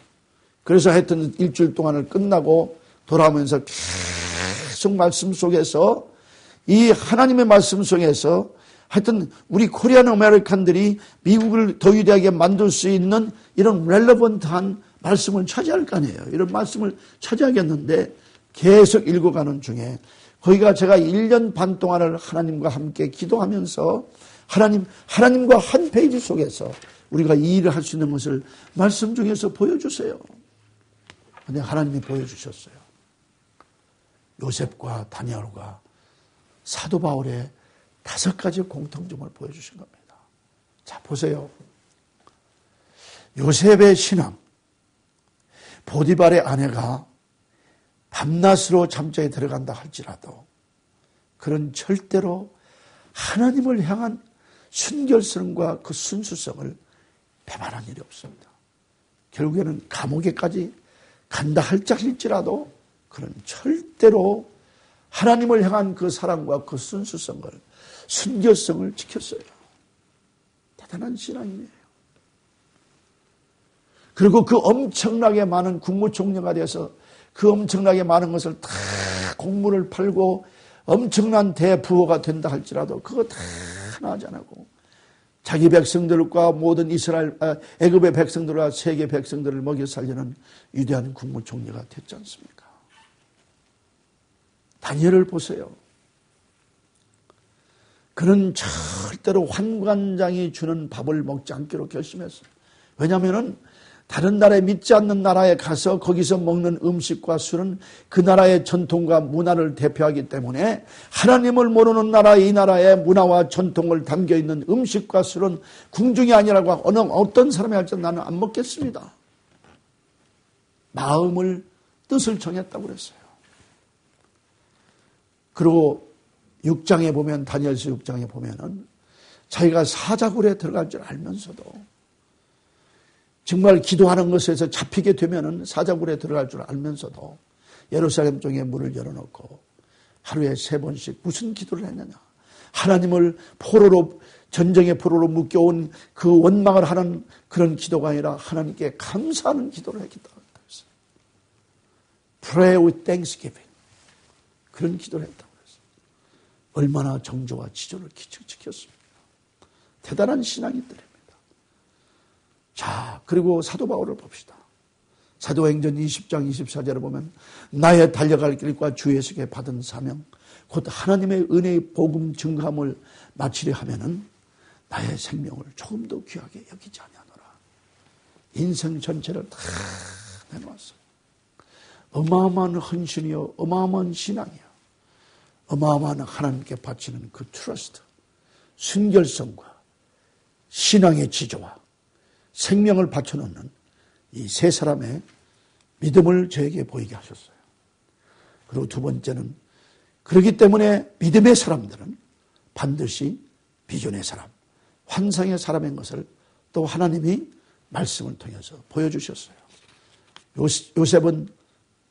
그래서 하여튼 일주일 동안을 끝나고 돌아오면서 계속 말씀 속에서 이 하나님의 말씀 속에서 하여튼 우리 코리안 아메리칸들이 미국을 더 위대하게 만들 수 있는 이런 렐러번트한 말씀을 찾아야 할 거 아니에요. 이런 말씀을 찾아야겠는데 계속 읽어가는 중에 거기가 제가 1년 반 동안을 하나님과 함께 기도하면서 하나님과 한 페이지 속에서 우리가 이 일을 할 수 있는 것을 말씀 중에서 보여주세요. 근데 하나님이 보여주셨어요. 요셉과 다니엘과 사도 바울의 5가지 공통점을 보여주신 겁니다. 자, 보세요. 요셉의 신앙. 보디발의 아내가 밤낮으로 잠자에 들어간다 할지라도 그런 절대로 하나님을 향한 순결성과 그 순수성을 배반한 일이 없습니다. 결국에는 감옥에까지 간다 할지라도 그런 절대로 하나님을 향한 그 사랑과 그 순수성을 순결성을 지켰어요. 대단한 신앙이에요. 그리고 그 엄청나게 많은 국무총리가 돼서 그 엄청나게 많은 것을 다 공물을 팔고 엄청난 대부호가 된다 할지라도 그거 다 하나 하지 않고 자기 백성들과 모든 애굽의 백성들과 세계 백성들을 먹여 살리는 위대한 국무총리가 됐지 않습니까? 다니엘을 보세요. 그는 절대로 환관장이 주는 밥을 먹지 않기로 결심했어요. 왜냐하면 다른 나라에 믿지 않는 나라에 가서 거기서 먹는 음식과 술은 그 나라의 전통과 문화를 대표하기 때문에 하나님을 모르는 나라 이 나라의 문화와 전통을 담겨있는 음식과 술은 궁중이 아니라고 어떤 사람이 할지 나는 안 먹겠습니다. 뜻을 정했다고 그랬어요. 그리고 6장에 보면 다니엘서 6장에 보면은 자기가 사자굴에 들어갈 줄 알면서도 정말 기도하는 것에서 잡히게 되면은 사자굴에 들어갈 줄 알면서도 예루살렘 쪽에 문을 열어놓고 하루에 3번씩 무슨 기도를 했느냐. 하나님을 전쟁의 포로로 묶여온 그 원망을 하는 그런 기도가 아니라 하나님께 감사하는 기도를 했다고 했어요. Pray with thanksgiving. 그런 기도를 했다고 했어요. 얼마나 정조와 지조를 지켰습니까? 대단한 신앙인들입니다. 자, 그리고 사도 바울을 봅시다. 사도행전 20장 24절을 보면 나의 달려갈 길과 주 예수께 받은 사명 곧 하나님의 은혜의 복음 증거함을 마치려 하면은 나의 생명을 조금 더 귀하게 여기지 아니하노라. 인생 전체를 다 내놓았어요. 어마어마한 헌신이요, 어마어마한 신앙이요, 어마어마한 하나님께 바치는 그 트러스트, 순결성과 신앙의 지조와 생명을 바쳐놓는 이 세 사람의 믿음을 저에게 보이게 하셨어요. 그리고 두 번째는 그렇기 때문에 믿음의 사람들은 반드시 비전의 사람, 환상의 사람인 것을 또 하나님이 말씀을 통해서 보여주셨어요. 요셉은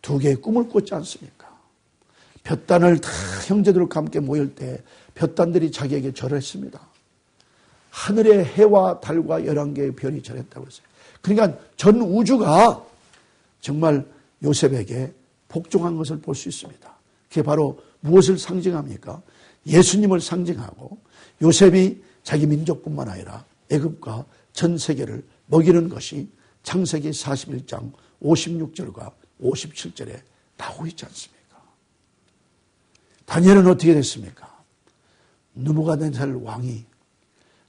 2개의 꿈을 꿨지 않습니까? 볕단을 다 형제들과 함께 모일 때 볕단들이 자기에게 절했습니다. 하늘의 해와 달과 11개의 별이 절했다고 했어요. 그러니까 전 우주가 정말 요셉에게 복종한 것을 볼 수 있습니다. 그게 바로 무엇을 상징합니까? 예수님을 상징하고 요셉이 자기 민족뿐만 아니라 애굽과 전 세계를 먹이는 것이 창세기 41장 56절과 57절에 나오고 있지 않습니까? 다니엘은 어떻게 됐습니까? 느부갓네살 왕이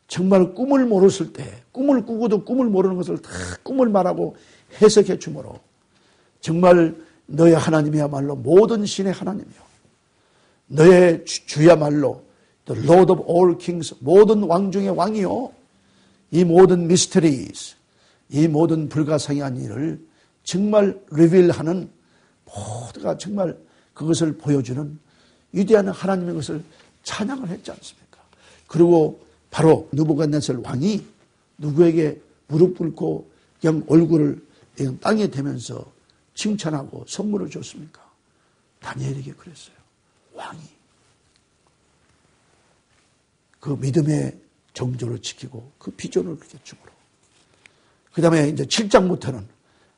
정말 꿈을 모르실 때 꿈을 꾸고도 꿈을 모르는 것을 다 꿈을 말하고 해석해 주므로 정말 너의 하나님이야말로 모든 신의 하나님이요 너의 주야말로 The Lord of all kings, 모든 왕 중의 왕이요. 이 모든 미스터리즈, 이 모든 불가상의한 일을 정말 리빌하는 모두가 정말 그것을 보여주는 위대한 하나님의 것을 찬양을 했지 않습니까? 그리고 바로 느부갓네살 왕이 누구에게 무릎 꿇고 그냥 얼굴을 그냥 땅에 대면서 칭찬하고 선물을 줬습니까? 다니엘에게 그랬어요. 왕이 그 믿음의 정조를 지키고 그 비전을 그렇게 주므로. 그 다음에 이제 7장부터는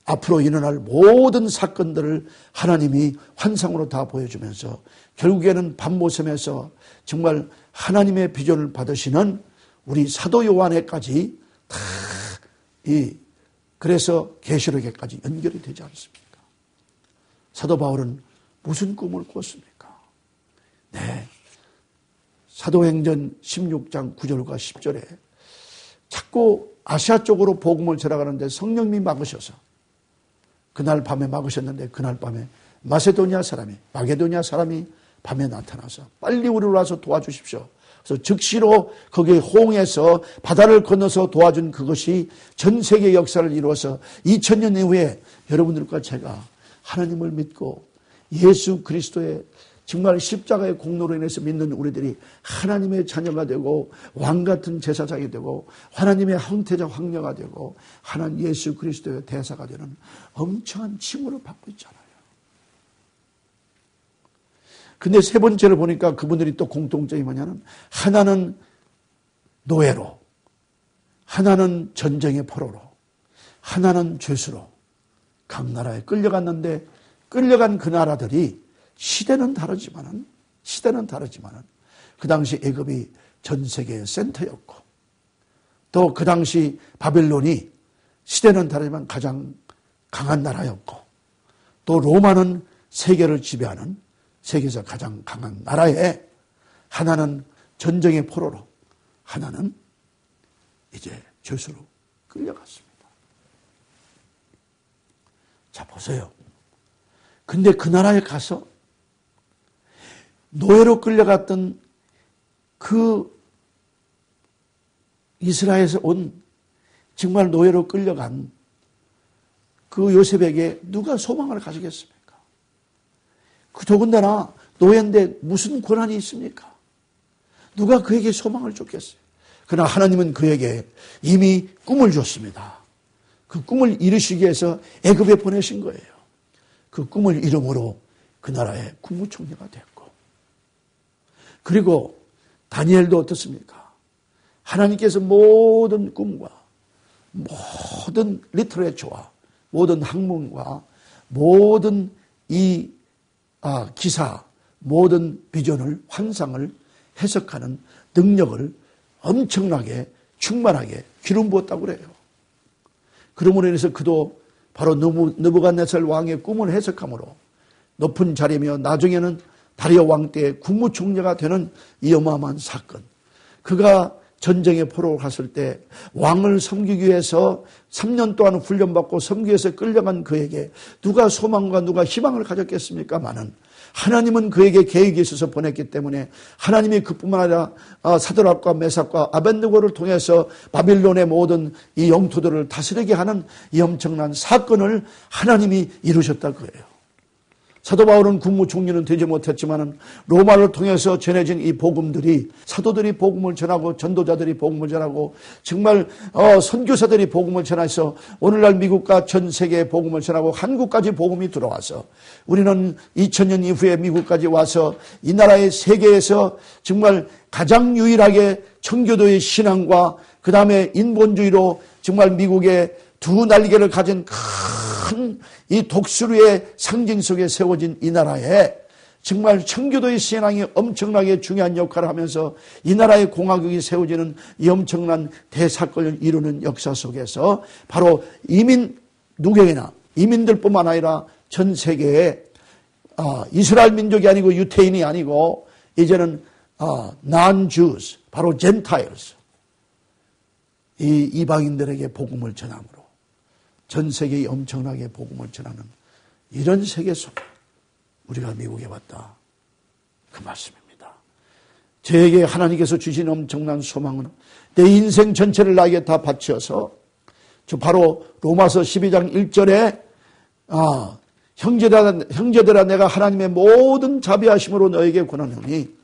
앞으로 일어날 모든 사건들을 하나님이 환상으로 다 보여주면서 결국에는 밤모섬에서 정말 하나님의 비전을 받으시는 우리 사도 요한에까지 다 그래서 계시록에까지 연결이 되지 않습니까? 사도 바울은 무슨 꿈을 꿨습니까? 네. 사도행전 16장 9절과 10절에 자꾸 아시아 쪽으로 복음을 전하가는데 성령님이 막으셔서 그날 밤에 막으셨는데 그날 밤에 마게도냐 사람이 밤에 나타나서 빨리 우리를 와서 도와주십시오. 그래서 즉시로 거기에 호응해서 바다를 건너서 도와준 그것이 전 세계 역사를 이루어서 2000년 이후에 여러분들과 제가 하나님을 믿고 예수 그리스도의 정말 십자가의 공로로 인해서 믿는 우리들이 하나님의 자녀가 되고 왕같은 제사장이 되고 하나님의 황태자 황녀가 되고 하나님 예수 그리스도의 대사가 되는 엄청난 칭호를 받고 있잖아요. 근데 세 번째를 보니까 그분들이 또 공통점이 뭐냐면 하나는 노예로, 하나는 전쟁의 포로로, 하나는 죄수로 각 나라에 끌려갔는데 끌려간 그 나라들이 시대는 다르지만은 그 당시 애굽이 전 세계의 센터였고 또 그 당시 바벨론이 시대는 다르지만 가장 강한 나라였고 또 로마는 세계를 지배하는 세계에서 가장 강한 나라에 하나는 전쟁의 포로로 하나는 이제 죄수로 끌려갔습니다. 자 보세요. 근데 그 나라에 가서 노예로 끌려갔던 그 이스라엘에서 온 정말 노예로 끌려간 그 요셉에게 누가 소망을 가지겠습니까? 그 더군다나 노예인데 무슨 권한이 있습니까? 누가 그에게 소망을 줬겠어요? 그러나 하나님은 그에게 이미 꿈을 줬습니다. 그 꿈을 이루시기 위해서 애굽에 보내신 거예요. 그 꿈을 이름으로 그 나라의 국무총리가 됐고 그리고 다니엘도 어떻습니까? 하나님께서 모든 꿈과 모든 리터레처와 모든 학문과 모든 이 기사, 모든 비전을 환상을 해석하는 능력을 엄청나게 충만하게 기름 부었다고 그래요. 그러므로 인해서 그도 바로 느부갓네살 왕의 꿈을 해석함으로 높은 자리며 나중에는 다리오 왕 때의 국무총리가 되는 이 어마어마한 사건. 그가 전쟁에 포로로 갔을 때 왕을 섬기기 위해서 3년 동안 훈련받고 섬기기 위해서 끌려간 그에게 누가 소망과 누가 희망을 가졌겠습니까? 많은 하나님은 그에게 계획이 있어서 보냈기 때문에 하나님이 그뿐만 아니라 사드락과 메삭과 아벳느고를 통해서 바빌론의 모든 이 영토들을 다스리게 하는 이 엄청난 사건을 하나님이 이루셨다 그래요. 사도 바울은 국무총리는 되지 못했지만 로마를 통해서 전해진 이 복음들이 사도들이 복음을 전하고 전도자들이 복음을 전하고 정말 선교사들이 복음을 전해서 오늘날 미국과 전 세계에 복음을 전하고 한국까지 복음이 들어와서 우리는 2000년 이후에 미국까지 와서 이 나라의 세계에서 정말 가장 유일하게 청교도의 신앙과 그 다음에 인본주의로 정말 미국의 두 날개를 가진 큰 이 독수리의 상징 속에 세워진 이 나라에 정말 청교도의 신앙이 엄청나게 중요한 역할을 하면서 이 나라의 공화국이 세워지는 이 엄청난 대사건을 이루는 역사 속에서 바로 누구에게나 이민들뿐만 아니라 전 세계에 이스라엘 민족이 아니고 유태인이 아니고 이제는 non-Jews, 바로 Gentiles, 이 이방인들에게 복음을 전함으로 전 세계에 엄청나게 복음을 전하는 이런 세계 속에 우리가 미국에 왔다. 그 말씀입니다. 저에게 하나님께서 주신 엄청난 소망은 내 인생 전체를 나에게 다 바치어서 저 바로 로마서 12장 1절에 형제들아 내가 하나님의 모든 자비하심으로 너에게 권하노니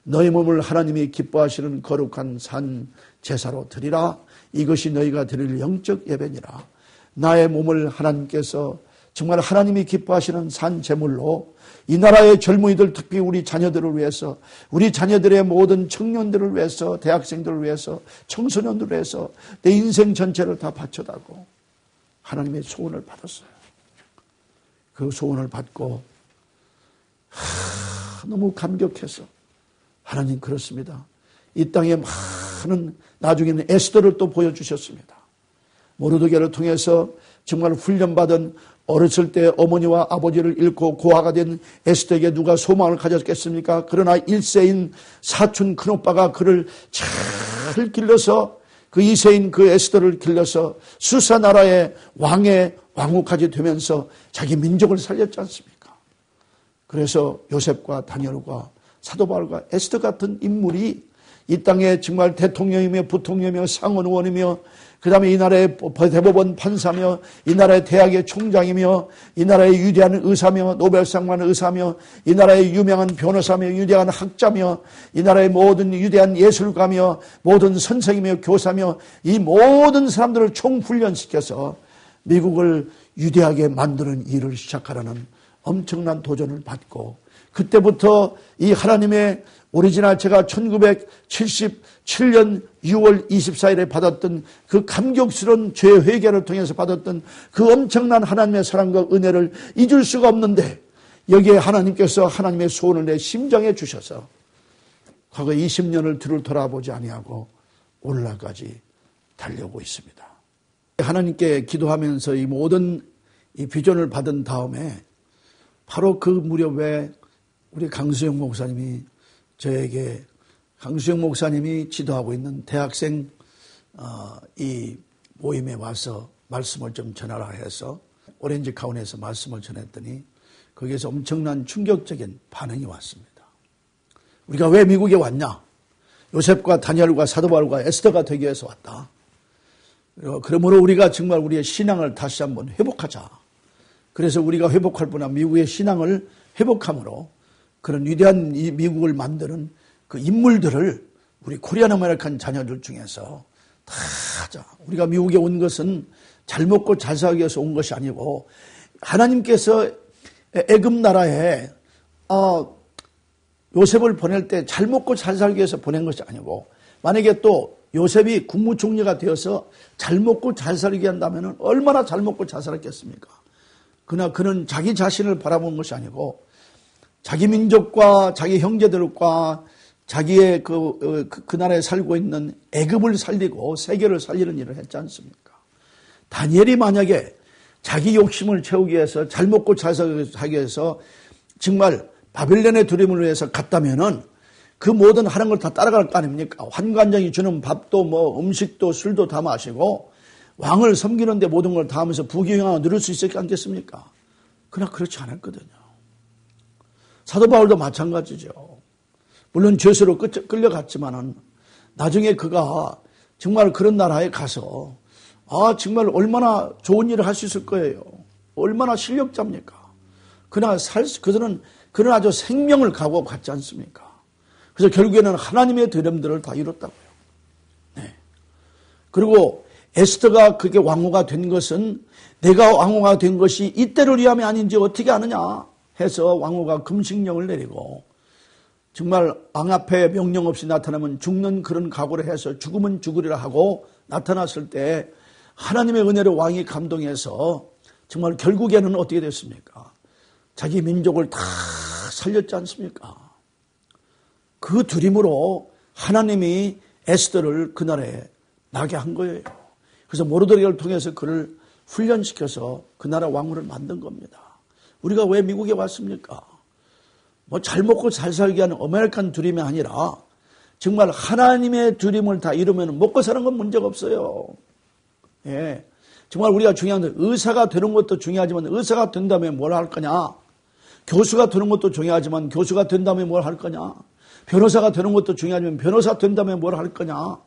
너희 몸을 하나님이 기뻐하시는 거룩한 산 제사로 드리라. 이것이 너희가 드릴 영적 예배니라. 나의 몸을 하나님께서 정말 하나님이 기뻐하시는 산 제물로 이 나라의 젊은이들, 특히 우리 자녀들을 위해서, 우리 자녀들의 모든 청년들을 위해서, 대학생들을 위해서, 청소년들을 위해서 내 인생 전체를 다 바쳐다고 하나님의 소원을 받았어요. 그 소원을 받고 너무 감격해서 하나님 그렇습니다. 이 땅에 많은 나중에는 에스더를 또 보여주셨습니다. 모르드게를 통해서 정말 훈련받은 어렸을 때 어머니와 아버지를 잃고 고아가 된 에스더에게 누가 소망을 가졌겠습니까? 그러나 1세인 사촌 큰오빠가 그를 잘 길러서 그 2세인 그 에스더를 길러서 수사 나라의 왕후까지 되면서 자기 민족을 살렸지 않습니까? 그래서 요셉과 다니엘과 사도 바울과 에스더 같은 인물이 이 땅에 정말 대통령이며 부통령이며 상원의원이며 그 다음에 이 나라의 대법원 판사며 이 나라의 대학의 총장이며 이 나라의 위대한 의사며 노벨상만 의사며 이 나라의 유명한 변호사며 위대한 학자며 이 나라의 모든 위대한 예술가며 모든 선생이며 교사며 이 모든 사람들을 총훈련시켜서 미국을 위대하게 만드는 일을 시작하라는 엄청난 도전을 받고 그때부터 이 하나님의 오리지널 제가 1977년 6월 24일에 받았던 그 감격스러운 죄 회개를 통해서 받았던 그 엄청난 하나님의 사랑과 은혜를 잊을 수가 없는데 여기에 하나님께서 하나님의 소원을 내 심장에 주셔서 과거 20년을 뒤를 돌아보지 아니하고 오늘날까지 달려오고 있습니다. 하나님께 기도하면서 이 모든 이 비전을 받은 다음에 바로 그 무렵에 우리 강수영 목사님이 저에게 강수영 목사님이 지도하고 있는 대학생 이 모임에 와서 말씀을 좀 전하라 해서 오렌지 카운티에서 말씀을 전했더니 거기에서 엄청난 충격적인 반응이 왔습니다. 우리가 왜 미국에 왔냐? 요셉과 다니엘과 사도 바울과 에스더가 되기 위해서 왔다. 그러므로 우리가 정말 우리의 신앙을 다시 한번 회복하자. 그래서 우리가 회복할 뿐 아니라 미국의 신앙을 회복함으로 그런 위대한 이 미국을 만드는 그 인물들을 우리 코리안 아메리칸 자녀들 중에서 다 하자. 우리가 미국에 온 것은 잘 먹고 잘 살기 위해서 온 것이 아니고 하나님께서 애굽 나라에 요셉을 보낼 때 잘 먹고 잘 살기 위해서 보낸 것이 아니고 만약에 또 요셉이 국무총리가 되어서 잘 먹고 잘 살게 한다면 얼마나 잘 먹고 잘 살았겠습니까? 그러나 그는 자기 자신을 바라본 것이 아니고 자기 민족과 자기 형제들과 자기의 그 나라에 살고 있는 애굽을 살리고 세계를 살리는 일을 했지 않습니까? 다니엘이 만약에 자기 욕심을 채우기 위해서 잘 먹고 잘 살기 위해서 정말 바벨론의 두려움을 위해서 갔다면은 그 모든 하는 걸 다 따라갈 거 아닙니까? 환관장이 주는 밥도 뭐 음식도 술도 다 마시고 왕을 섬기는데 모든 걸 다 하면서 부귀영화를 누릴 수 있었지 않겠습니까? 그러나 그렇지 않았거든요. 사도 바울도 마찬가지죠. 물론 죄수로 끌려갔지만은 나중에 그가 정말 그런 나라에 가서 정말 얼마나 좋은 일을 할 수 있을 거예요. 얼마나 실력자입니까? 그러나 그는 아주 생명을 각오하고 갔지 않습니까? 그래서 결국에는 하나님의 드림들을 다 이뤘다고요. 네. 그리고 에스더가 그게 왕후가 된 것은 내가 왕후가 된 것이 이때를 위함이 아닌지 어떻게 아느냐 해서 왕후가 금식령을 내리고 정말 왕 앞에 명령 없이 나타나면 죽는 그런 각오를 해서 죽으면 죽으리라 하고 나타났을 때 하나님의 은혜로 왕이 감동해서 정말 결국에는 어떻게 됐습니까? 자기 민족을 다 살렸지 않습니까? 그 두림으로 하나님이 에스더를 그날에 나게 한 거예요. 그래서 모르드게를 통해서 그를 훈련시켜서 그 나라 왕후를 만든 겁니다. 우리가 왜 미국에 왔습니까? 뭐 잘 먹고 잘 살게 하는 아메리칸 드림이 아니라 정말 하나님의 드림을 다 이루면 먹고 사는 건 문제가 없어요. 예. 정말 우리가 중요한 건 의사가 되는 것도 중요하지만 의사가 된다면 뭘 할 거냐? 교수가 되는 것도 중요하지만 교수가 된 다음에 뭘 할 거냐? 변호사가 되는 것도 중요하지만 변호사 된 다음에 뭘 할 거냐?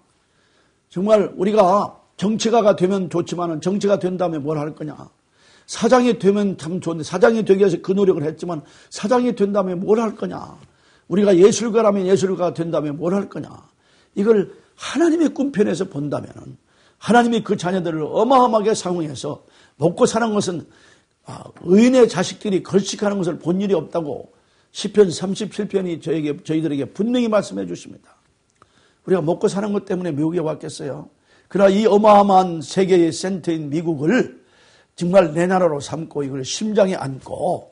정말 우리가 정치가가 되면 좋지만 정치가 된 다음에 뭘 할 거냐? 사장이 되면 참 좋은데 사장이 되기 위해서 그 노력을 했지만 사장이 된 다음에 뭘 할 거냐? 우리가 예술가라면 예술가가 된 다음에 뭘 할 거냐? 이걸 하나님의 꿈편에서 본다면 하나님이 그 자녀들을 어마어마하게 사용해서 먹고 사는 것은 의인의 자식들이 걸식하는 것을 본 일이 없다고 시편 37편이 저희들에게 분명히 말씀해 주십니다. 우리가 먹고 사는 것 때문에 미국에 왔겠어요. 그러나 이 어마어마한 세계의 센터인 미국을 정말 내 나라로 삼고 이걸 심장에 안고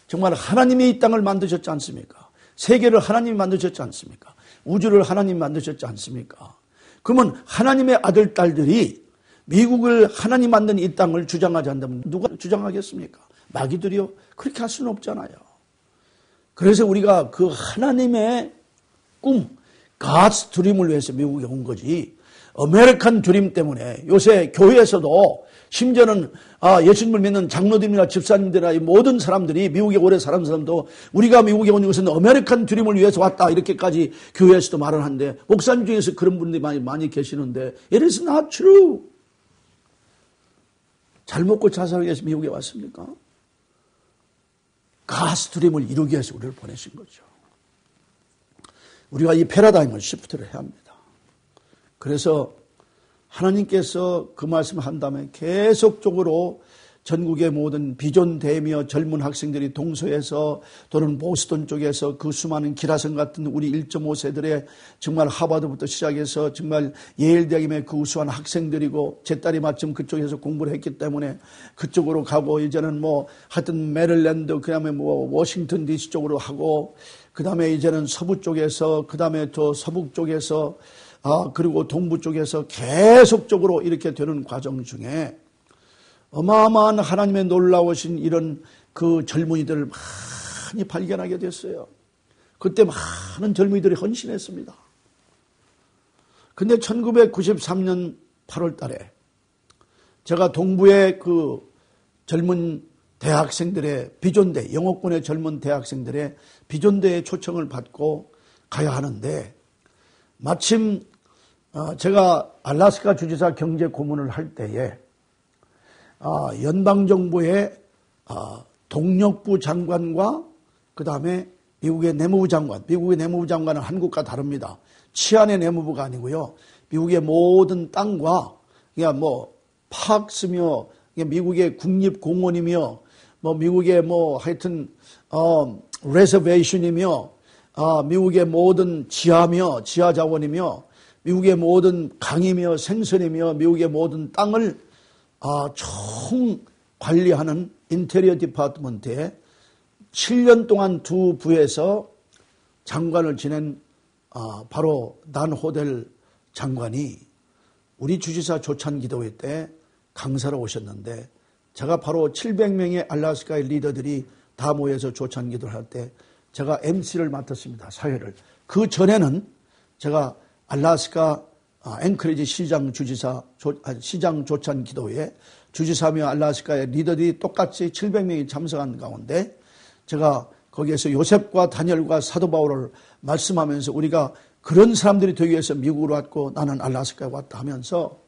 정말 하나님이 이 땅을 만드셨지 않습니까? 세계를 하나님이 만드셨지 않습니까? 우주를 하나님이 만드셨지 않습니까? 그러면 하나님의 아들, 딸들이 미국을 하나님 만든 이 땅을 주장하지 않는다면 누가 주장하겠습니까? 마귀들이요? 그렇게 할 수는 없잖아요. 그래서 우리가 그 하나님의 꿈, God's Dream을 위해서 미국에 온 거지. 아메리칸 드림 때문에 요새 교회에서도 심지어는 예수님을 믿는 장로들이나 집사님들이나 이 모든 사람들이 미국에 오래 사는 사람도 우리가 미국에 온 것은 아메리칸 드림을 위해서 왔다 이렇게까지 교회에서도 말을 하는데 목사님 중에서 그런 분들이 많이 계시는데 It is not true. 잘 먹고 잘 살기 위해서 미국에 왔습니까? God's Dream을 이루기 위해서 우리를 보내신 거죠. 우리가 이 패러다임을 시프트를 해야 합니다. 그래서 하나님께서 그 말씀을 한다면 계속적으로 전국의 모든 비전대며 젊은 학생들이 동서에서 또는 보스턴 쪽에서 그 수많은 기라성 같은 우리 1.5세들의 정말 하버드부터 시작해서 정말 예일대학임의 그 우수한 학생들이고 제 딸이 마침 그쪽에서 공부를 했기 때문에 그쪽으로 가고 이제는 하여튼 메릴랜드 그다음에 워싱턴 DC 쪽으로 하고 그다음에 이제는 서부 쪽에서 그다음에 저 서북 쪽에서 그리고 동부 쪽에서 계속적으로 이렇게 되는 과정 중에 어마어마한 하나님의 놀라우신 이런 그 젊은이들을 많이 발견하게 됐어요. 그때 많은 젊은이들이 헌신했습니다. 근데 1993년 8월 달에 제가 동부의 그 젊은 대학생들의 비전대, 영어권의 젊은 대학생들의 비전대의 초청을 받고 가야 하는데 마침 제가 알래스카 주지사 경제 고문을 할 때에 연방정부의 동력부 장관과 그 다음에 미국의 내무부 장관, 미국의 내무부 장관은 한국과 다릅니다. 치안의 내무부가 아니고요. 미국의 모든 땅과 그냥 파크스며 미국의 국립공원이며 미국의 하여튼 레서베이션이며 미국의 모든 지하며 지하자원이며 미국의 모든 강이며 생선이며 미국의 모든 땅을 총 관리하는 인테리어 디파트먼트에 7년 동안 두 부에서 장관을 지낸 바로 난 호델 장관이 우리 주지사 조찬 기도회 때 강사로 오셨는데 제가 바로 700명의 알래스카의 리더들이 다 모여서 조찬 기도를 할 때 제가 MC를 맡았습니다. 사회를. 그 전에는 제가 알래스카 앵커리지 시장 조찬 기도회에 주지사며 알래스카의 리더들이 똑같이 700명이 참석한 가운데 제가 거기에서 요셉과 다니엘과 사도 바울을 말씀하면서 우리가 그런 사람들이 되기 위해서 미국으로 왔고 나는 알래스카에 왔다 하면서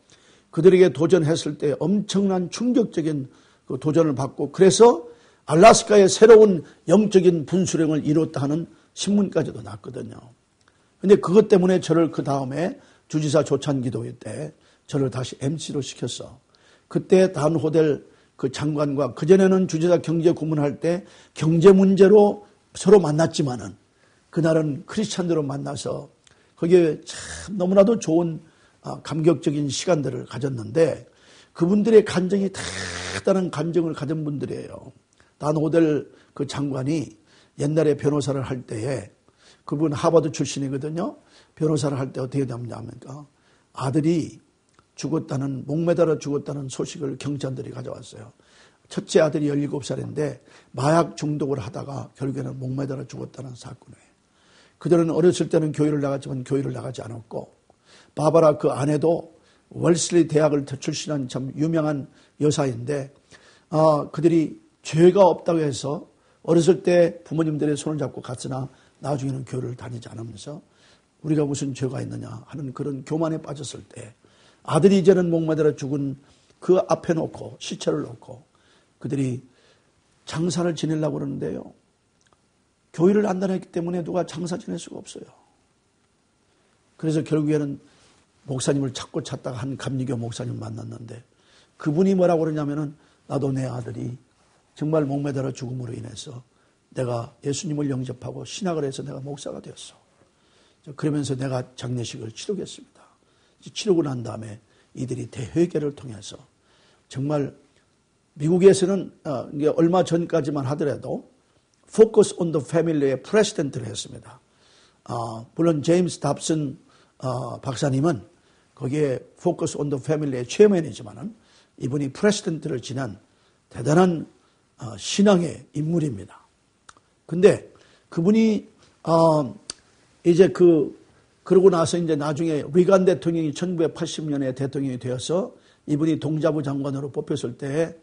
그들에게 도전했을 때 엄청난 충격적인 그 도전을 받고 그래서 알래스카의 새로운 영적인 분수령을 이뤘다 하는 신문까지도 났거든요. 근데 그것 때문에 저를 그 다음에 주지사 조찬 기도회 때 저를 다시 MC로 시켰어. 그때 단 호델 그 장관과 그전에는 주지사 경제 고문할 때 경제 문제로 서로 만났지만은 그날은 크리스찬들로 만나서 거기에 참 너무나도 좋은 감격적인 시간들을 가졌는데 그분들의 간정이 대단한 감정을 가진 분들이에요. 단 호델 그 장관이 옛날에 변호사를 할 때에 그분 하버드 출신이거든요. 변호사를 할 때 어떻게 되냐면까 아들이 죽었다는 목매달아 죽었다는 소식을 경찰들이 가져왔어요. 첫째 아들이 17살인데 마약 중독을 하다가 결국에는 목매달아 죽었다는 사건이에요. 그들은 어렸을 때는 교회를 나갔지만 교회를 나가지 않았고 바바라 그 아내도 월슬리 대학을 출신한 참 유명한 여사인데 그들이 죄가 없다고 해서 어렸을 때 부모님들의 손을 잡고 갔으나 나중에는 교회를 다니지 않으면서 우리가 무슨 죄가 있느냐 하는 그런 교만에 빠졌을 때 아들이 이제는 목마르다 죽은 그 앞에 놓고 시체를 놓고 그들이 장사를 지내려고 그러는데요. 교회를 안 다녔기 때문에 누가 장사 지낼 수가 없어요. 그래서 결국에는 목사님을 찾고 찾다가 한 감리교 목사님을 만났는데 그분이 뭐라고 그러냐면은 나도 내 아들이 정말 목매달아 죽음으로 인해서 내가 예수님을 영접하고 신학을 해서 내가 목사가 되었어. 그러면서 내가 장례식을 치르겠습니다. 치르고 난 다음에 이들이 대회계를 통해서 정말 미국에서는 이게 얼마 전까지만 하더라도 Focus on the Family의 프레시던트를 했습니다. 물론 제임스 답슨 박사님은 거기에 Focus on the Family의 체어맨이지만은 이분이 프레시던트를 지난 대단한 신앙의 인물입니다. 근데 그분이 이제 그러고 나서 이제 나중에 리간 대통령이 1980년에 대통령이 되어서 이분이 동자부 장관으로 뽑혔을 때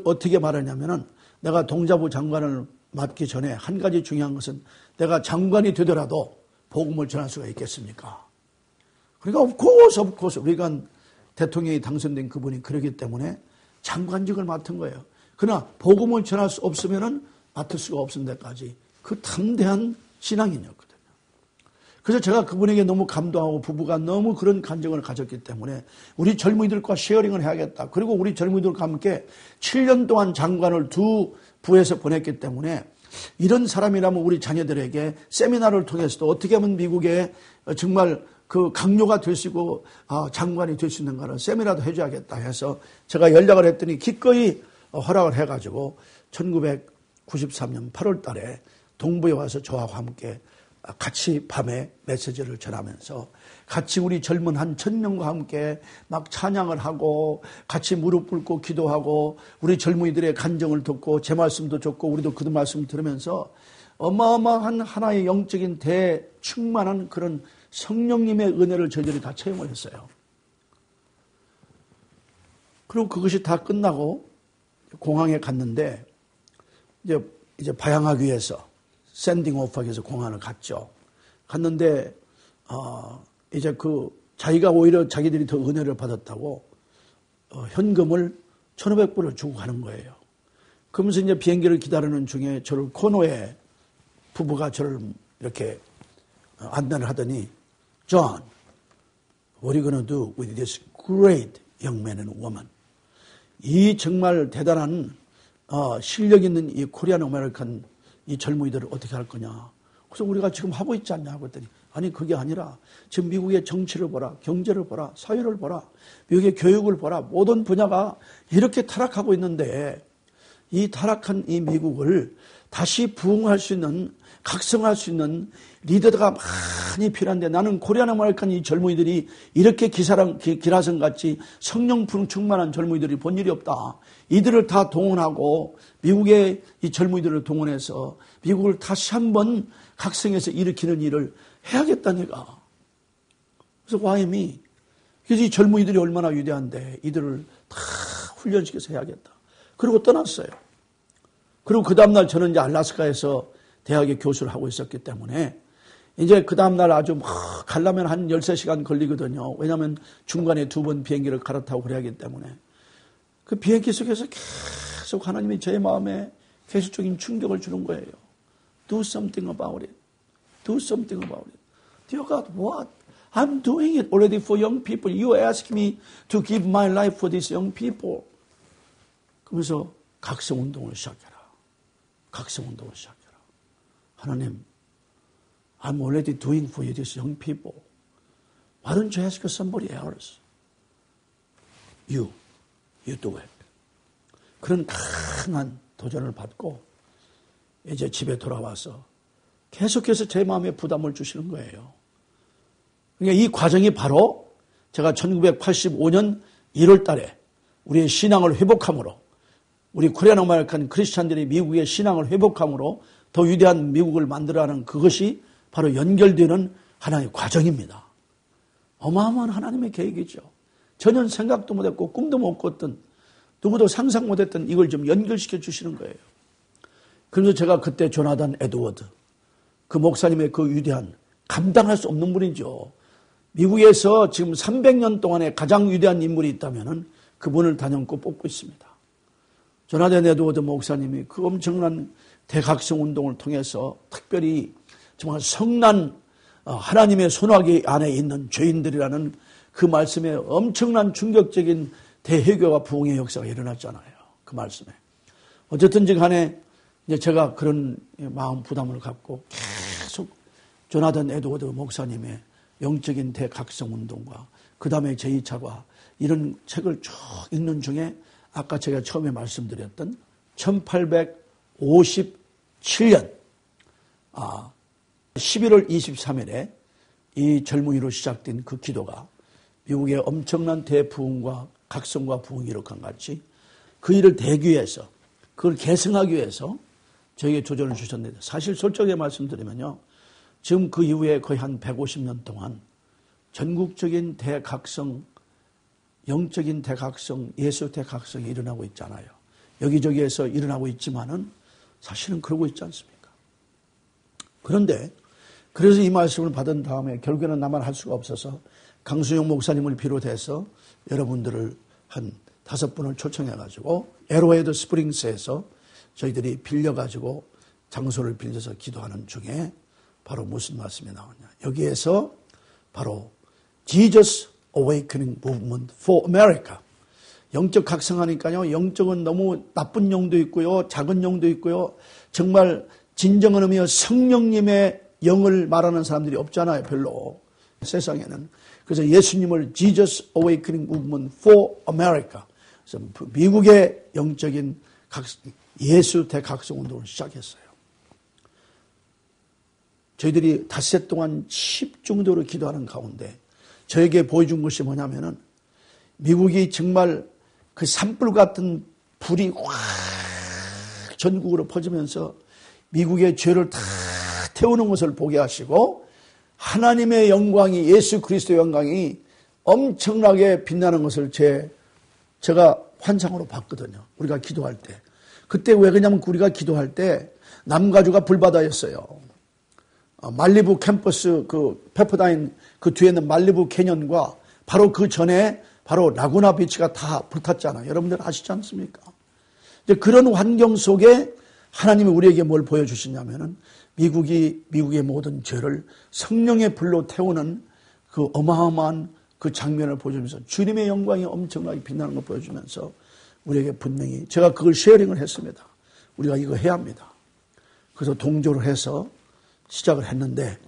어떻게 말하냐면은 내가 동자부 장관을 맡기 전에 한 가지 중요한 것은 내가 장관이 되더라도 복음을 전할 수가 있겠습니까? 그러니까 of course 리간 대통령이 당선된 그분이 그러기 때문에 장관직을 맡은 거예요. 그러나 복음을 전할 수 없으면은 맡을 수가 없은 데까지 그 담대한 신앙인이었거든요. 그래서 제가 그분에게 너무 감동하고 부부가 너무 그런 간증을 가졌기 때문에 우리 젊은이들과 쉐어링을 해야겠다. 그리고 우리 젊은이들과 함께 7년 동안 장관을 두 부에서 보냈기 때문에 이런 사람이라면 우리 자녀들에게 세미나를 통해서도 어떻게 하면 미국에 정말 그 강요가 될 수 있고 장관이 될 수 있는가를 세미나도 해줘야겠다 해서 제가 연락을 했더니 기꺼이 허락을 해가지고 1993년 8월 달에 동부에 와서 저와 함께 같이 밤에 메시지를 전하면서 같이 우리 젊은 한 1000명과 함께 막 찬양을 하고 같이 무릎 꿇고 기도하고 우리 젊은이들의 간증을 듣고 제 말씀도 듣고 우리도 그 말씀 들으면서 어마어마한 하나의 영적인 대충만한 그런 성령님의 은혜를 저희들이 다 체험을 했어요. 그리고 그것이 다 끝나고 공항에 갔는데 이제 바양하기 위해서 샌딩 오프하기 위해서 공항을 갔죠. 갔는데 이제 자기가 오히려 자기들이 더 은혜를 받았다고 현금을 1,500불을 주고 가는 거예요. 그러면서 이제 비행기를 기다리는 중에 저를 코너에 부부가 저를 이렇게 안내를 하더니 John, what are you going to do with this great young man and woman? 이 정말 대단한 실력 있는 이 코리안 아메리칸 이 젊은이들을 어떻게 할 거냐. 그래서 우리가 지금 하고 있지 않냐 하고 했더니 아니 그게 아니라 지금 미국의 정치를 보라, 경제를 보라, 사회를 보라, 미국의 교육을 보라, 모든 분야가 이렇게 타락하고 있는데 이 타락한 이 미국을 다시 부흥할 수 있는, 각성할 수 있는 리더가 많이 필요한데 나는 코리안 아메리칸 이 젊은이들이 이렇게 기라성같이 성령 충만한 젊은이들이 본 일이 없다. 이들을 다 동원하고 미국의 이 젊은이들을 동원해서 미국을 다시 한번 각성해서 일으키는 일을 해야겠다 내가. 그래서 why me? 그래서 이 젊은이들이 얼마나 위대한데 이들을 다 훈련시켜서 해야겠다. 그리고 떠났어요. 그리고 그 다음날 저는 이제 알래스카에서 대학에 교수를 하고 있었기 때문에 이제 그 다음날 아주 막 가려면 한 13시간 걸리거든요. 왜냐하면 중간에 2번 비행기를 갈아타고 그래야 하기 때문에. 그 비행기 속에서 계속 하나님이 제 마음에 계속적인 충격을 주는 거예요. Do something about it. Do something about it. Dear God, what? I'm doing it already for young people. You ask me to give my life for these young people. 그러면서 각성운동을 시작해라. 각성운동을 시작해라. 하나님, I'm already doing for you these young people. Why don't you ask somebody else? You do it. 그런 강한 도전을 받고 이제 집에 돌아와서 계속해서 제 마음에 부담을 주시는 거예요. 그러니까 이 과정이 바로 제가 1985년 1월 달에 우리의 신앙을 회복함으로 우리 코리안 아메리칸 크리스찬들이 미국의 신앙을 회복함으로 더 위대한 미국을 만들어가는 그것이 바로 연결되는 하나의 과정입니다. 어마어마한 하나님의 계획이죠. 전혀 생각도 못했고 꿈도 못 꿨던 누구도 상상 못했던 이걸 좀 연결시켜 주시는 거예요. 그래서 제가 그때 조나단 에드워드, 그 목사님의 그 위대한, 감당할 수 없는 분이죠. 미국에서 지금 300년 동안에 가장 위대한 인물이 있다면 그분을 단연코 뽑고 있습니다. 조나단 에드워드 목사님이 그 엄청난 대각성 운동을 통해서 특별히 정말 성난 하나님의 손아귀 안에 있는 죄인들이라는 그 말씀에 엄청난 충격적인 대회개와 부흥의 역사가 일어났잖아요. 그 말씀에. 어쨌든지 간에 이제 제가 그런 마음 부담을 갖고 계속 조나단 에드워드 목사님의 영적인 대각성 운동과 그 다음에 제2차과 이런 책을 쭉 읽는 중에 아까 제가 처음에 말씀드렸던 1857년 11월 23일에 이 젊은이로 시작된 그 기도가 미국의 엄청난 대부흥과 각성과 부흥이 이룩한 같이 그 일을 대기 위해서 그걸 계승하기 위해서 저에게 도전을 주셨는데 사실 솔직하게 말씀드리면요. 지금 그 이후에 거의 한 150년 동안 전국적인 대각성, 영적인 대각성, 예수 대각성이 일어나고 있잖아요. 여기저기에서 일어나고 있지만은 사실은 그러고 있지 않습니까? 그런데 그래서 이 말씀을 받은 다음에 결국에는 나만 할 수가 없어서 강수영 목사님을 비롯해서 여러분들을 한 5분을 초청해가지고 에로헤드 스프링스에서 저희들이 빌려가지고 장소를 빌려서 기도하는 중에 바로 무슨 말씀이 나오냐. 여기에서 바로 Jesus Awakening Movement for America. 영적 각성하니까요. 영적은 너무 나쁜 영도 있고요. 작은 영도 있고요. 정말 진정한 의미의 성령님의 영을 말하는 사람들이 없잖아요. 별로. 세상에는. 그래서 예수님을 Jesus Awakening Movement for America. 그래서 미국의 영적인 예수 대각성 운동을 시작했어요. 저희들이 닷새 동안 집중적으로 기도하는 가운데 저에게 보여준 것이 뭐냐면은 미국이 정말 그 산불 같은 불이 확 전국으로 퍼지면서 미국의 죄를 다 태우는 것을 보게 하시고 하나님의 영광이 예수 그리스도의 영광이 엄청나게 빛나는 것을 제가 환상으로 봤거든요. 우리가 기도할 때. 그때 왜 그러냐면 우리가 기도할 때 남가주가 불바다였어요. 말리부 캠퍼스 그 페퍼다인 그 뒤에 있는 말리부 캐년과 바로 그 전에 바로 라구나 비치가 다 불탔잖아요. 여러분들 아시지 않습니까? 이제 그런 환경 속에 하나님이 우리에게 뭘 보여주시냐면은 미국의 모든 죄를 성령의 불로 태우는 그 어마어마한 그 장면을 보여주면서 주님의 영광이 엄청나게 빛나는 걸 보여주면서 우리에게 분명히 제가 그걸 쉐어링을 했습니다. 우리가 이거 해야 합니다. 그래서 동조를 해서 시작을 했는데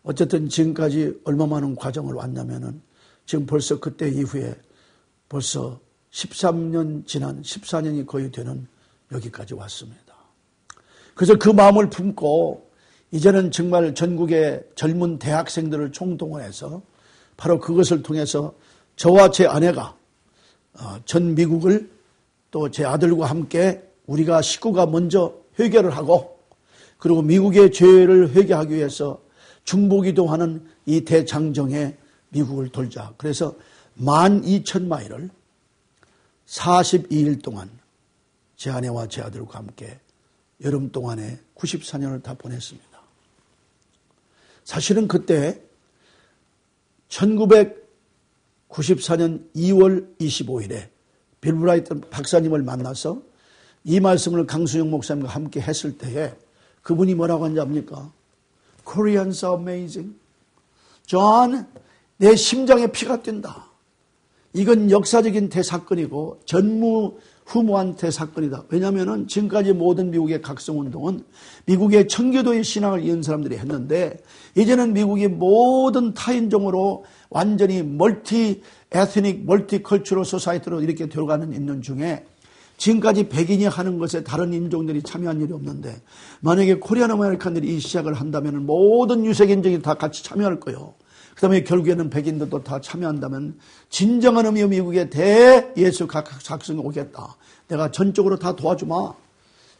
어쨌든 지금까지 얼마 많은 과정을 왔냐면은 지금 벌써 그때 이후에 벌써 13년 지난 14년이 거의 되는 여기까지 왔습니다. 그래서 그 마음을 품고 이제는 정말 전국의 젊은 대학생들을 총동원해서 바로 그것을 통해서 저와 제 아내가 전 미국을 또 제 아들과 함께 우리가 식구가 먼저 회개를 하고 그리고 미국의 죄를 회개하기 위해서 중보기도하는 이 대장정에 미국을 돌자. 그래서 12,000마일을 42일 동안 제 아내와 제 아들과 함께 여름 동안에 94년을 다 보냈습니다. 사실은 그때 1994년 2월 25일에 빌 브라이튼 박사님을 만나서 이 말씀을 강수영 목사님과 함께 했을 때에 그분이 뭐라고 하는지 압니까? Koreans are amazing. John, 내 심장에 피가 뛴다. 이건 역사적인 대사건이고 전무후무한 대사건이다. 왜냐하면 지금까지 모든 미국의 각성운동은 미국의 청교도의 신앙을 이은 사람들이 했는데 이제는 미국이 모든 타인종으로 완전히 멀티 에트닉, 멀티컬처럴 소사이티로 이렇게 들어가는 있는 중에 지금까지 백인이 하는 것에 다른 인종들이 참여한 일이 없는데 만약에 코리안 아메리칸들이 이 시작을 한다면 모든 유색인종이 다 같이 참여할 거예요. 그 다음에 결국에는 백인들도 다 참여한다면 진정한 의미의 미국의 대예수 각성이 오겠다. 내가 전적으로 다 도와주마.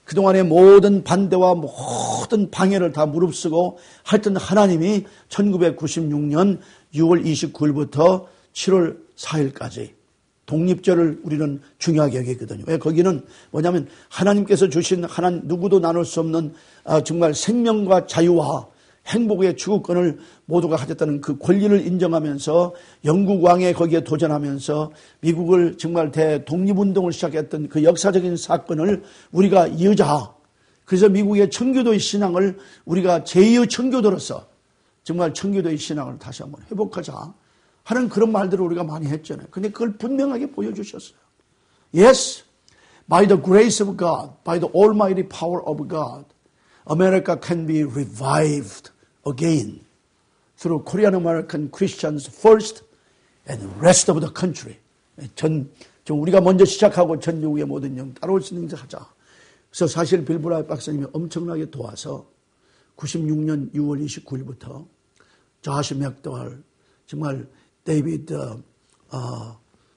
그동안의 모든 반대와 모든 방해를 다 무릅쓰고 하여튼 하나님이 1996년 6월 29일부터 7월 4일까지 독립절을 우리는 중요하게 여기거든요. 왜? 거기는 뭐냐면 하나님께서 주신 누구도 나눌 수 없는 정말 생명과 자유와 행복의 추구권을 모두가 가졌다는 그 권리를 인정하면서 영국 왕에 거기에 도전하면서 미국을 정말 대독립운동을 시작했던 그 역사적인 사건을 우리가 이어자. 그래서 미국의 청교도의 신앙을 우리가 제2의 청교도로서 정말 청교도의 신앙을 다시 한번 회복하자 하는 그런 말들을 우리가 많이 했잖아요. 근데 그걸 분명하게 보여주셨어요. Yes, by the grace of God, by the almighty power of God, America can be revived again through Korean American Christians first and the rest of the country. 우리가 먼저 시작하고 전국의 모든 영 따라올 수 있는 데 하자. 그래서 사실 빌 브라이트 박사님이 엄청나게 도와서 96년 6월 29일부터 조시 맥도웰, 정말 데이비드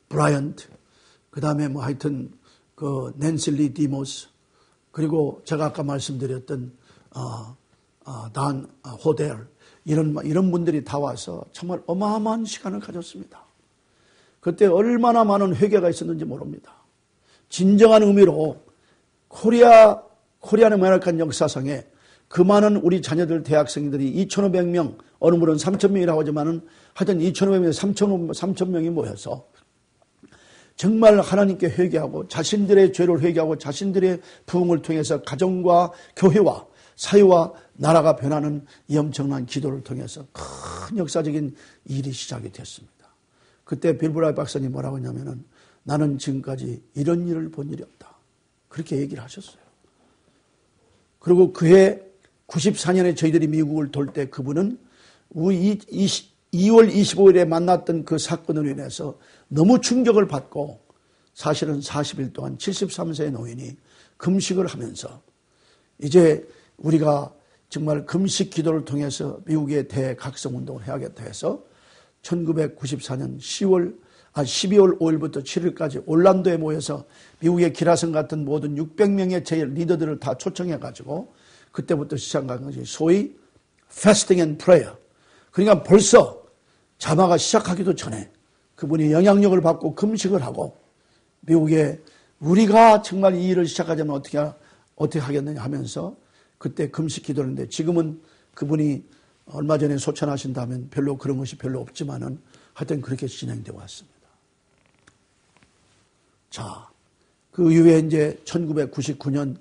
브라이언트, 그 다음에 뭐 하여튼 그 낸시 리 디모스, 그리고 제가 아까 말씀드렸던 단 호델, 이런 분들이 다 와서 정말 어마어마한 시간을 가졌습니다. 그때 얼마나 많은 회개가 있었는지 모릅니다. 진정한 의미로 코리안 아메리칸 역사상에 그 많은 우리 자녀들 대학생들이 2,500명, 어느 분은 3,000명이라고 하지만은 하여튼 2,500명, 3,000명이 모여서 정말 하나님께 회개하고 자신들의 죄를 회개하고 자신들의 부흥을 통해서 가정과 교회와 사회와 나라가 변하는 이 엄청난 기도를 통해서 큰 역사적인 일이 시작이 됐습니다. 그때 빌 브라이트 박사님 뭐라고 했냐면은 나는 지금까지 이런 일을 본 일이 없다. 그렇게 얘기를 하셨어요. 그리고 그해 94년에 저희들이 미국을 돌 때 그분은 2월 25일에 만났던 그 사건으로 인해서 너무 충격을 받고 사실은 40일 동안 73세의 노인이 금식을 하면서 이제 우리가 정말 금식 기도를 통해서 미국의 대각성운동을 해야겠다 해서 1994년 12월 5일부터 7일까지 올란도에 모여서 미국의 기라성 같은 모든 600명의 제 리더들을 다 초청해가지고 그때부터 시작한 것이 소위 fasting and prayer. 그러니까 벌써 자마가 시작하기도 전에 그분이 영향력을 받고 금식을 하고 미국에 우리가 정말 이 일을 시작하자면 어떻게 하겠느냐 하면서 그때 금식 기도를 했는데 지금은 그분이 얼마 전에 소천하신다면 별로 그런 것이 별로 없지만은 하여튼 그렇게 진행되어 왔습니다. 자, 그 이후에 이제 1999년,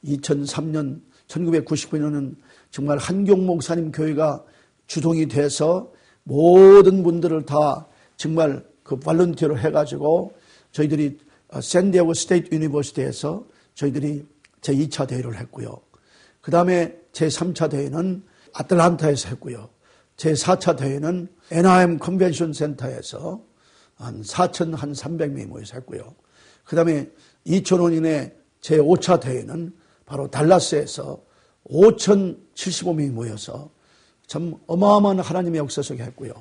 2003년, 1999년은 정말 한경 목사님 교회가 주동이 돼서 모든 분들을 다 정말 그 발런티어로 해가지고 저희들이 샌디에고 스테이트 유니버시티에서 저희들이 제2차 대회를 했고요. 그 다음에 제3차 대회는 아틀란타에서 했고요. 제4차 대회는 애나햄 컨벤션 센터에서 한 4,300명이 모여서 했고요. 그 다음에 2005년에 제5차 대회는 바로 달라스에서 5,075명이 모여서 참 어마어마한 하나님의 역사 속에 했고요.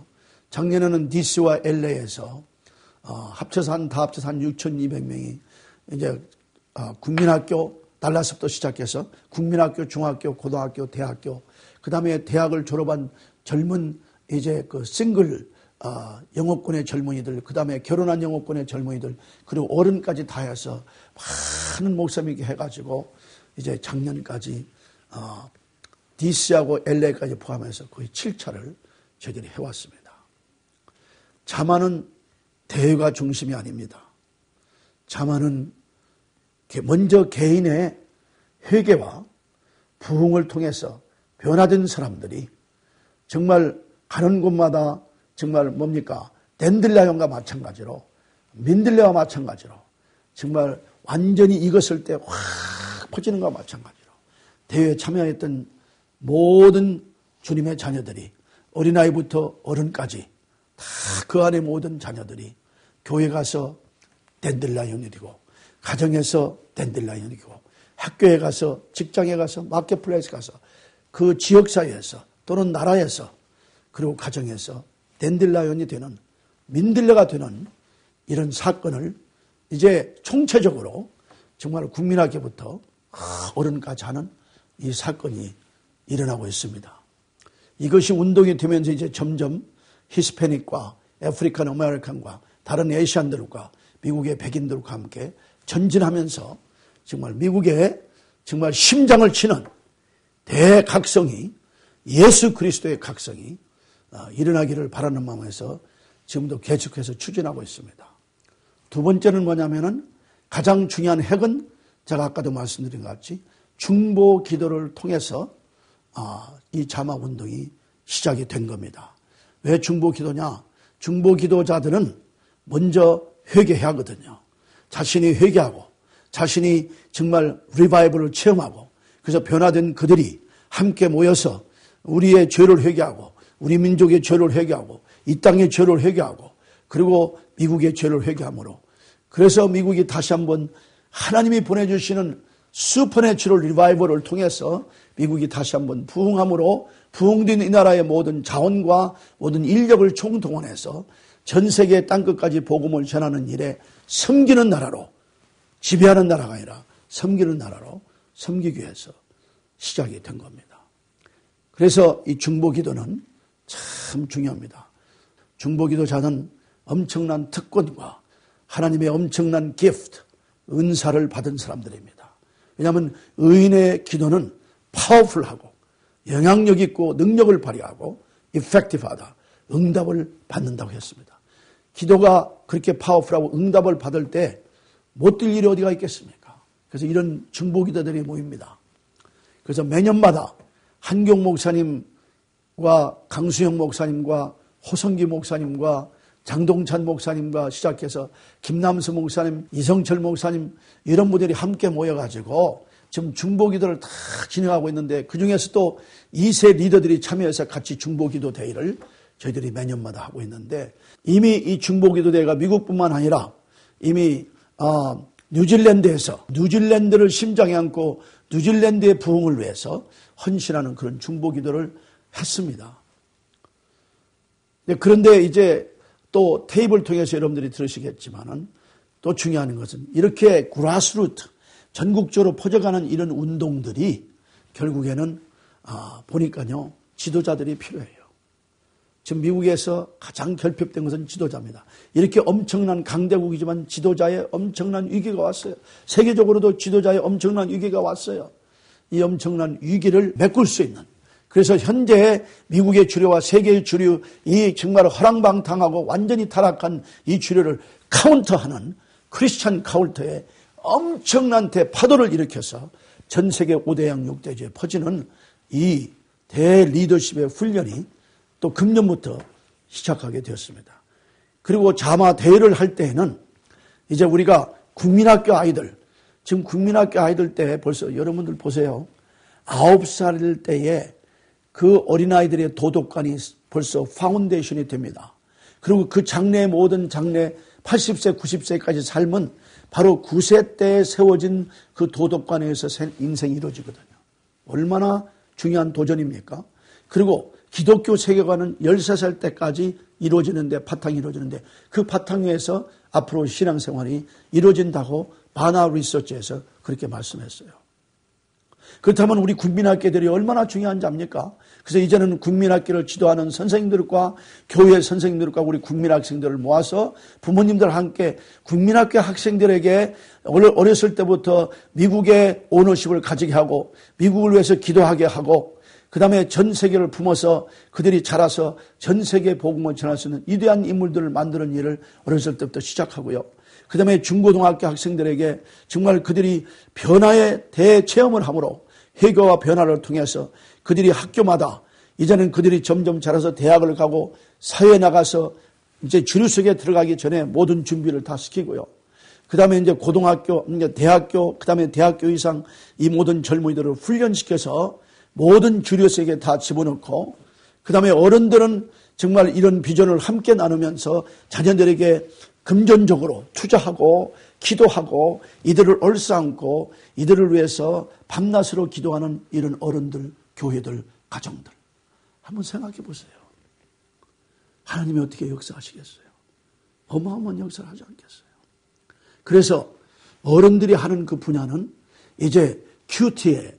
작년에는 DC와 LA에서 다 합쳐서 한 6,200명이 이제 국민학교 달라스부터 시작해서 국민학교, 중학교, 고등학교, 대학교, 그 다음에 대학을 졸업한 젊은 이제 그 싱글 영어권의 젊은이들, 그 다음에 결혼한 영어권의 젊은이들, 그리고 어른까지 다 해서 많은 목사님이 해가지고 이제 작년까지 DC하고 LA까지 포함해서 거의 7차를 저희들이 해왔습니다. 자만은 대회가 중심이 아닙니다. 자만은 먼저 개인의 회개와 부흥을 통해서 변화된 사람들이 정말 가는 곳마다 정말 뭡니까? 댄들라ion과 마찬가지로 민들레와 마찬가지로 정말 완전히 익었을 때 확 퍼지는 것과 마찬가지로 대회에 참여했던 모든 주님의 자녀들이 어린아이부터 어른까지 다 그 안에 모든 자녀들이 교회 가서 댄들라ion이 되고 가정에서 댄들라ion이 되고 학교에 가서 직장에 가서 마켓플레이스 가서 그 지역사회에서 또는 나라에서 그리고 가정에서 댄들라ion이 되는 민들레가 되는 이런 사건을 이제 총체적으로 정말 국민학교부터 어른까지 하는 이 사건이 일어나고 있습니다. 이것이 운동이 되면서 이제 점점 히스패닉과 아프리칸 아메리칸과 다른 에이시안들과 미국의 백인들과 함께 전진하면서 정말 미국의 정말 심장을 치는 대각성이, 예수 그리스도의 각성이 일어나기를 바라는 마음에서 지금도 계속해서 추진하고 있습니다. 두 번째는 뭐냐면은 가장 중요한 핵은 제가 아까도 말씀드린 것 같이 중보 기도를 통해서 이 자막 운동이 시작이 된 겁니다. 왜 중보 기도냐? 중보 기도자들은 먼저 회개해야 하거든요. 자신이 회개하고 자신이 정말 리바이벌을 체험하고 그래서 변화된 그들이 함께 모여서 우리의 죄를 회개하고 우리 민족의 죄를 회개하고 이 땅의 죄를 회개하고 그리고 미국의 죄를 회개함으로 그래서 미국이 다시 한번 하나님이 보내주시는 슈퍼내추럴 리바이벌을 통해서 미국이 다시 한번 부흥함으로 부흥된 이 나라의 모든 자원과 모든 인력을 총동원해서 전 세계 땅끝까지 복음을 전하는 일에 섬기는 나라로, 지배하는 나라가 아니라 섬기는 나라로 섬기기 위해서 시작이 된 겁니다. 그래서 이 중보기도는 참 중요합니다. 중보기도자는 엄청난 특권과 하나님의 엄청난 기프트, 은사를 받은 사람들입니다. 왜냐하면 의인의 기도는 파워풀하고 영향력 있고 능력을 발휘하고 effective하다. 응답을 받는다고 했습니다. 기도가 그렇게 파워풀하고 응답을 받을 때 못 될 일이 어디가 있겠습니까? 그래서 이런 중보기도들이 모입니다. 그래서 매년마다 한경 목사님과 강수영 목사님과 호성기 목사님과 장동찬 목사님과 시작해서 김남수 목사님, 이성철 목사님 이런 분들이 함께 모여가지고 지금 중보기도를 다 진행하고 있는데 그중에서 또 2세 리더들이 참여해서 같이 중보기도 대회를 저희들이 매년마다 하고 있는데 이미 이 중보기도 대회가 미국뿐만 아니라 이미 뉴질랜드에서 뉴질랜드를 심장에 안고 뉴질랜드의 부흥을 위해서 헌신하는 그런 중보기도를 했습니다. 그런데 이제 또 테이블 통해서 여러분들이 들으시겠지만은 또 중요한 것은 이렇게 그라스루트 전국적으로 퍼져가는 이런 운동들이 결국에는 보니까요 지도자들이 필요해요. 지금 미국에서 가장 결핍된 것은 지도자입니다. 이렇게 엄청난 강대국이지만 지도자의 엄청난 위기가 왔어요. 세계적으로도 지도자의 엄청난 위기가 왔어요. 이 엄청난 위기를 메꿀 수 있는 그래서 현재 미국의 주류와 세계의 주류 이 정말 허랑방탕하고 완전히 타락한 이 주류를 카운터하는 크리스찬 카운터에 엄청난 파도를 일으켜서 전 세계 5대양 6대주에 퍼지는 이 대리더십의 훈련이 또 금년부터 시작하게 되었습니다. 그리고 자마 대회를 할 때에는 이제 우리가 국민학교 아이들, 지금 국민학교 아이들 때 벌써 여러분들 보세요. 9살일 때에 그 어린아이들의 도덕관이 벌써 파운데이션이 됩니다. 그리고 그 장래의 모든 장래 80세, 90세까지 삶은 바로 9세 때에 세워진 그 도덕관에 의해서 인생이 이루어지거든요. 얼마나 중요한 도전입니까? 그리고 기독교 세계관은 13살 때까지 이루어지는데 바탕이 이루어지는데 그 바탕 위에서 앞으로 신앙생활이 이루어진다고 바나 리서치에서 그렇게 말씀했어요. 그렇다면 우리 국민학교들이 얼마나 중요한지 압니까? 그래서 이제는 국민학교를 지도하는 선생님들과 교회 선생님들과 우리 국민학생들을 모아서 부모님들 함께 국민학교 학생들에게 어렸을 때부터 미국의 오너십을 가지게 하고 미국을 위해서 기도하게 하고 그 다음에 전 세계를 품어서 그들이 자라서 전 세계 복음을 전할 수 있는 위대한 인물들을 만드는 일을 어렸을 때부터 시작하고요. 그 다음에 중고등학교 학생들에게 정말 그들이 변화의 대체험을 함으로 회개와 변화를 통해서 그들이 학교마다 이제는 그들이 점점 자라서 대학을 가고 사회에 나가서 이제 주류 속에 들어가기 전에 모든 준비를 다 시키고요. 그 다음에 이제 고등학교, 대학교, 그 다음에 대학교 이상 이 모든 젊은이들을 훈련시켜서 모든 주류 속에 다 집어넣고 그 다음에 어른들은 정말 이런 비전을 함께 나누면서 자녀들에게 금전적으로 투자하고 기도하고 이들을 얼싸안고 이들을 위해서 밤낮으로 기도하는 이런 어른들, 교회들, 가정들 한번 생각해 보세요. 하나님이 어떻게 역사하시겠어요? 어마어마한 역사를 하지 않겠어요? 그래서 어른들이 하는 그 분야는 이제 큐티의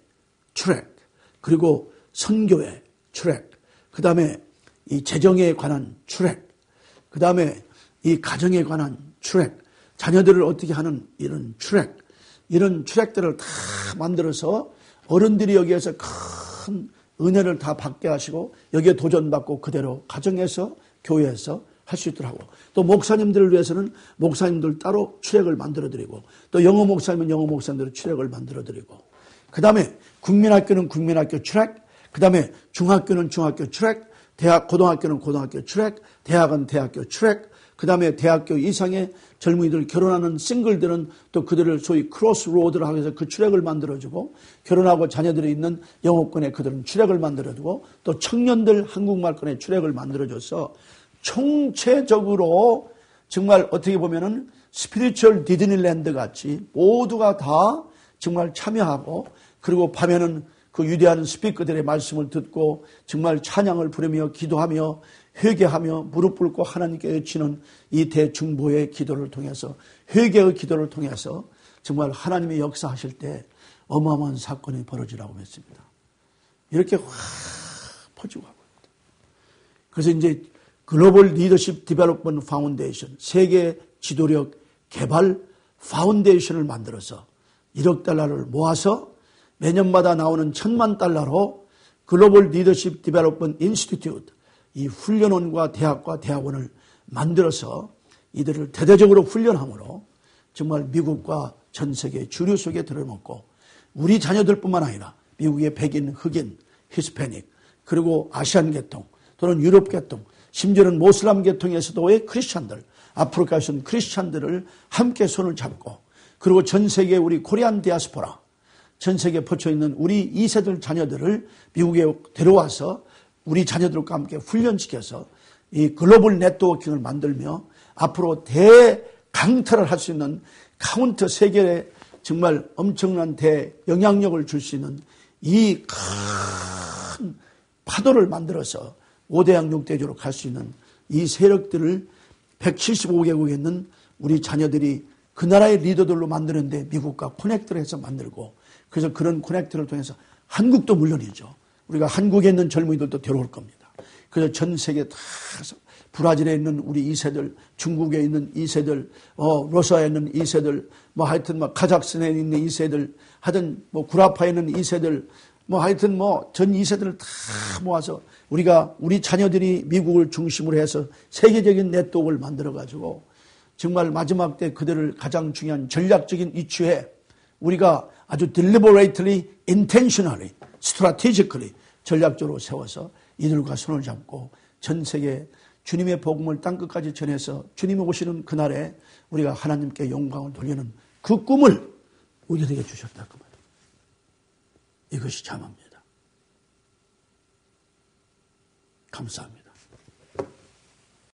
트랙 그리고 선교의 트랙 그 다음에 이 재정에 관한 트랙 그 다음에 이 가정에 관한 트랙 자녀들을 어떻게 하는 이런 트랙, 이런 트랙들을 다 만들어서 어른들이 여기에서 큰 은혜를 다 받게 하시고 여기에 도전받고 그대로 가정에서 교회에서 할 수 있도록 하고, 또 목사님들을 위해서는 목사님들 따로 트랙을 만들어드리고, 또 영어 목사님은 영어 목사님들 트랙을 만들어드리고, 그 다음에 국민학교는 국민학교 트랙, 그 다음에 중학교는 중학교 트랙, 고등학교는 고등학교 트랙, 대학은 대학교 트랙, 그 다음에 대학교 이상의 젊은이들, 결혼하는 싱글들은 또 그들을 소위 크로스로드를 하기 위해서 그 트랙을 만들어주고, 결혼하고 자녀들이 있는 영어권에 그들은 트랙을 만들어주고, 또 청년들 한국말권에 트랙을 만들어줘서 총체적으로 정말 어떻게 보면은 스피리추얼 디즈니랜드 같이 모두가 다 정말 참여하고, 그리고 밤에는 그 위대한 스피커들의 말씀을 듣고 정말 찬양을 부르며 기도하며 회개하며 무릎 꿇고 하나님께 외치는 이 대중보의 기도를 통해서, 회개의 기도를 통해서 정말 하나님의 역사하실 때 어마어마한 사건이 벌어지라고 믿습니다. 이렇게 확 퍼지고 가고 있다. 그래서 이제 글로벌 리더십 디벨롭먼트 파운데이션, 세계 지도력 개발 파운데이션을 만들어서 1억 달러를 모아서 매년마다 나오는 1,000만 달러로 글로벌 리더십 디벨롭먼트 인스티튜트, 이 훈련원과 대학과 대학원을 만들어서 이들을 대대적으로 훈련함으로 정말 미국과 전 세계 주류 속에 들어먹고, 우리 자녀들뿐만 아니라 미국의 백인, 흑인, 히스패닉, 그리고 아시안 계통 또는 유럽 계통, 심지어는 모슬람 계통에서도의 크리스찬들, 아프리카에서 온 크리스찬들을 함께 손을 잡고, 그리고 전 세계 우리 코리안 디아스포라, 전 세계에 퍼쳐있는 우리 2세들 자녀들을 미국에 데려와서 우리 자녀들과 함께 훈련시켜서 이 글로벌 네트워킹을 만들며 앞으로 대강탈을 할 수 있는 카운터 세계에 정말 엄청난 대영향력을 줄 수 있는 이 큰 파도를 만들어서 5대양 6대조로 갈 수 있는 이 세력들을 175개국에 있는 우리 자녀들이 그 나라의 리더들로 만드는데 미국과 커넥트를 해서 만들고, 그래서 그런 커넥트를 통해서 한국도 물론이죠. 우리가 한국에 있는 젊은이들도 데려올 겁니다. 그래서 전 세계 다 브라질에 있는 우리 2세들, 중국에 있는 2세들, 러시아에 있는 2세들, 뭐 하여튼 뭐 카자흐스탄에 있는 2세들, 하여튼 뭐 구라파에 있는 2세들, 뭐 하여튼 뭐 전 2세들을 다 모아서 우리가 우리 자녀들이 미국을 중심으로 해서 세계적인 네트워크를 만들어가지고 정말 마지막 때 그들을 가장 중요한 전략적인 이슈에 우리가 아주 deliberately, intentionally, strategically 전략적으로 세워서 이들과 손을 잡고 전 세계 주님의 복음을 땅끝까지 전해서 주님이 오시는 그날에 우리가 하나님께 영광을 돌리는 그 꿈을 우리에게 주셨다 그 말이에요. 이것이 참합니다. 감사합니다.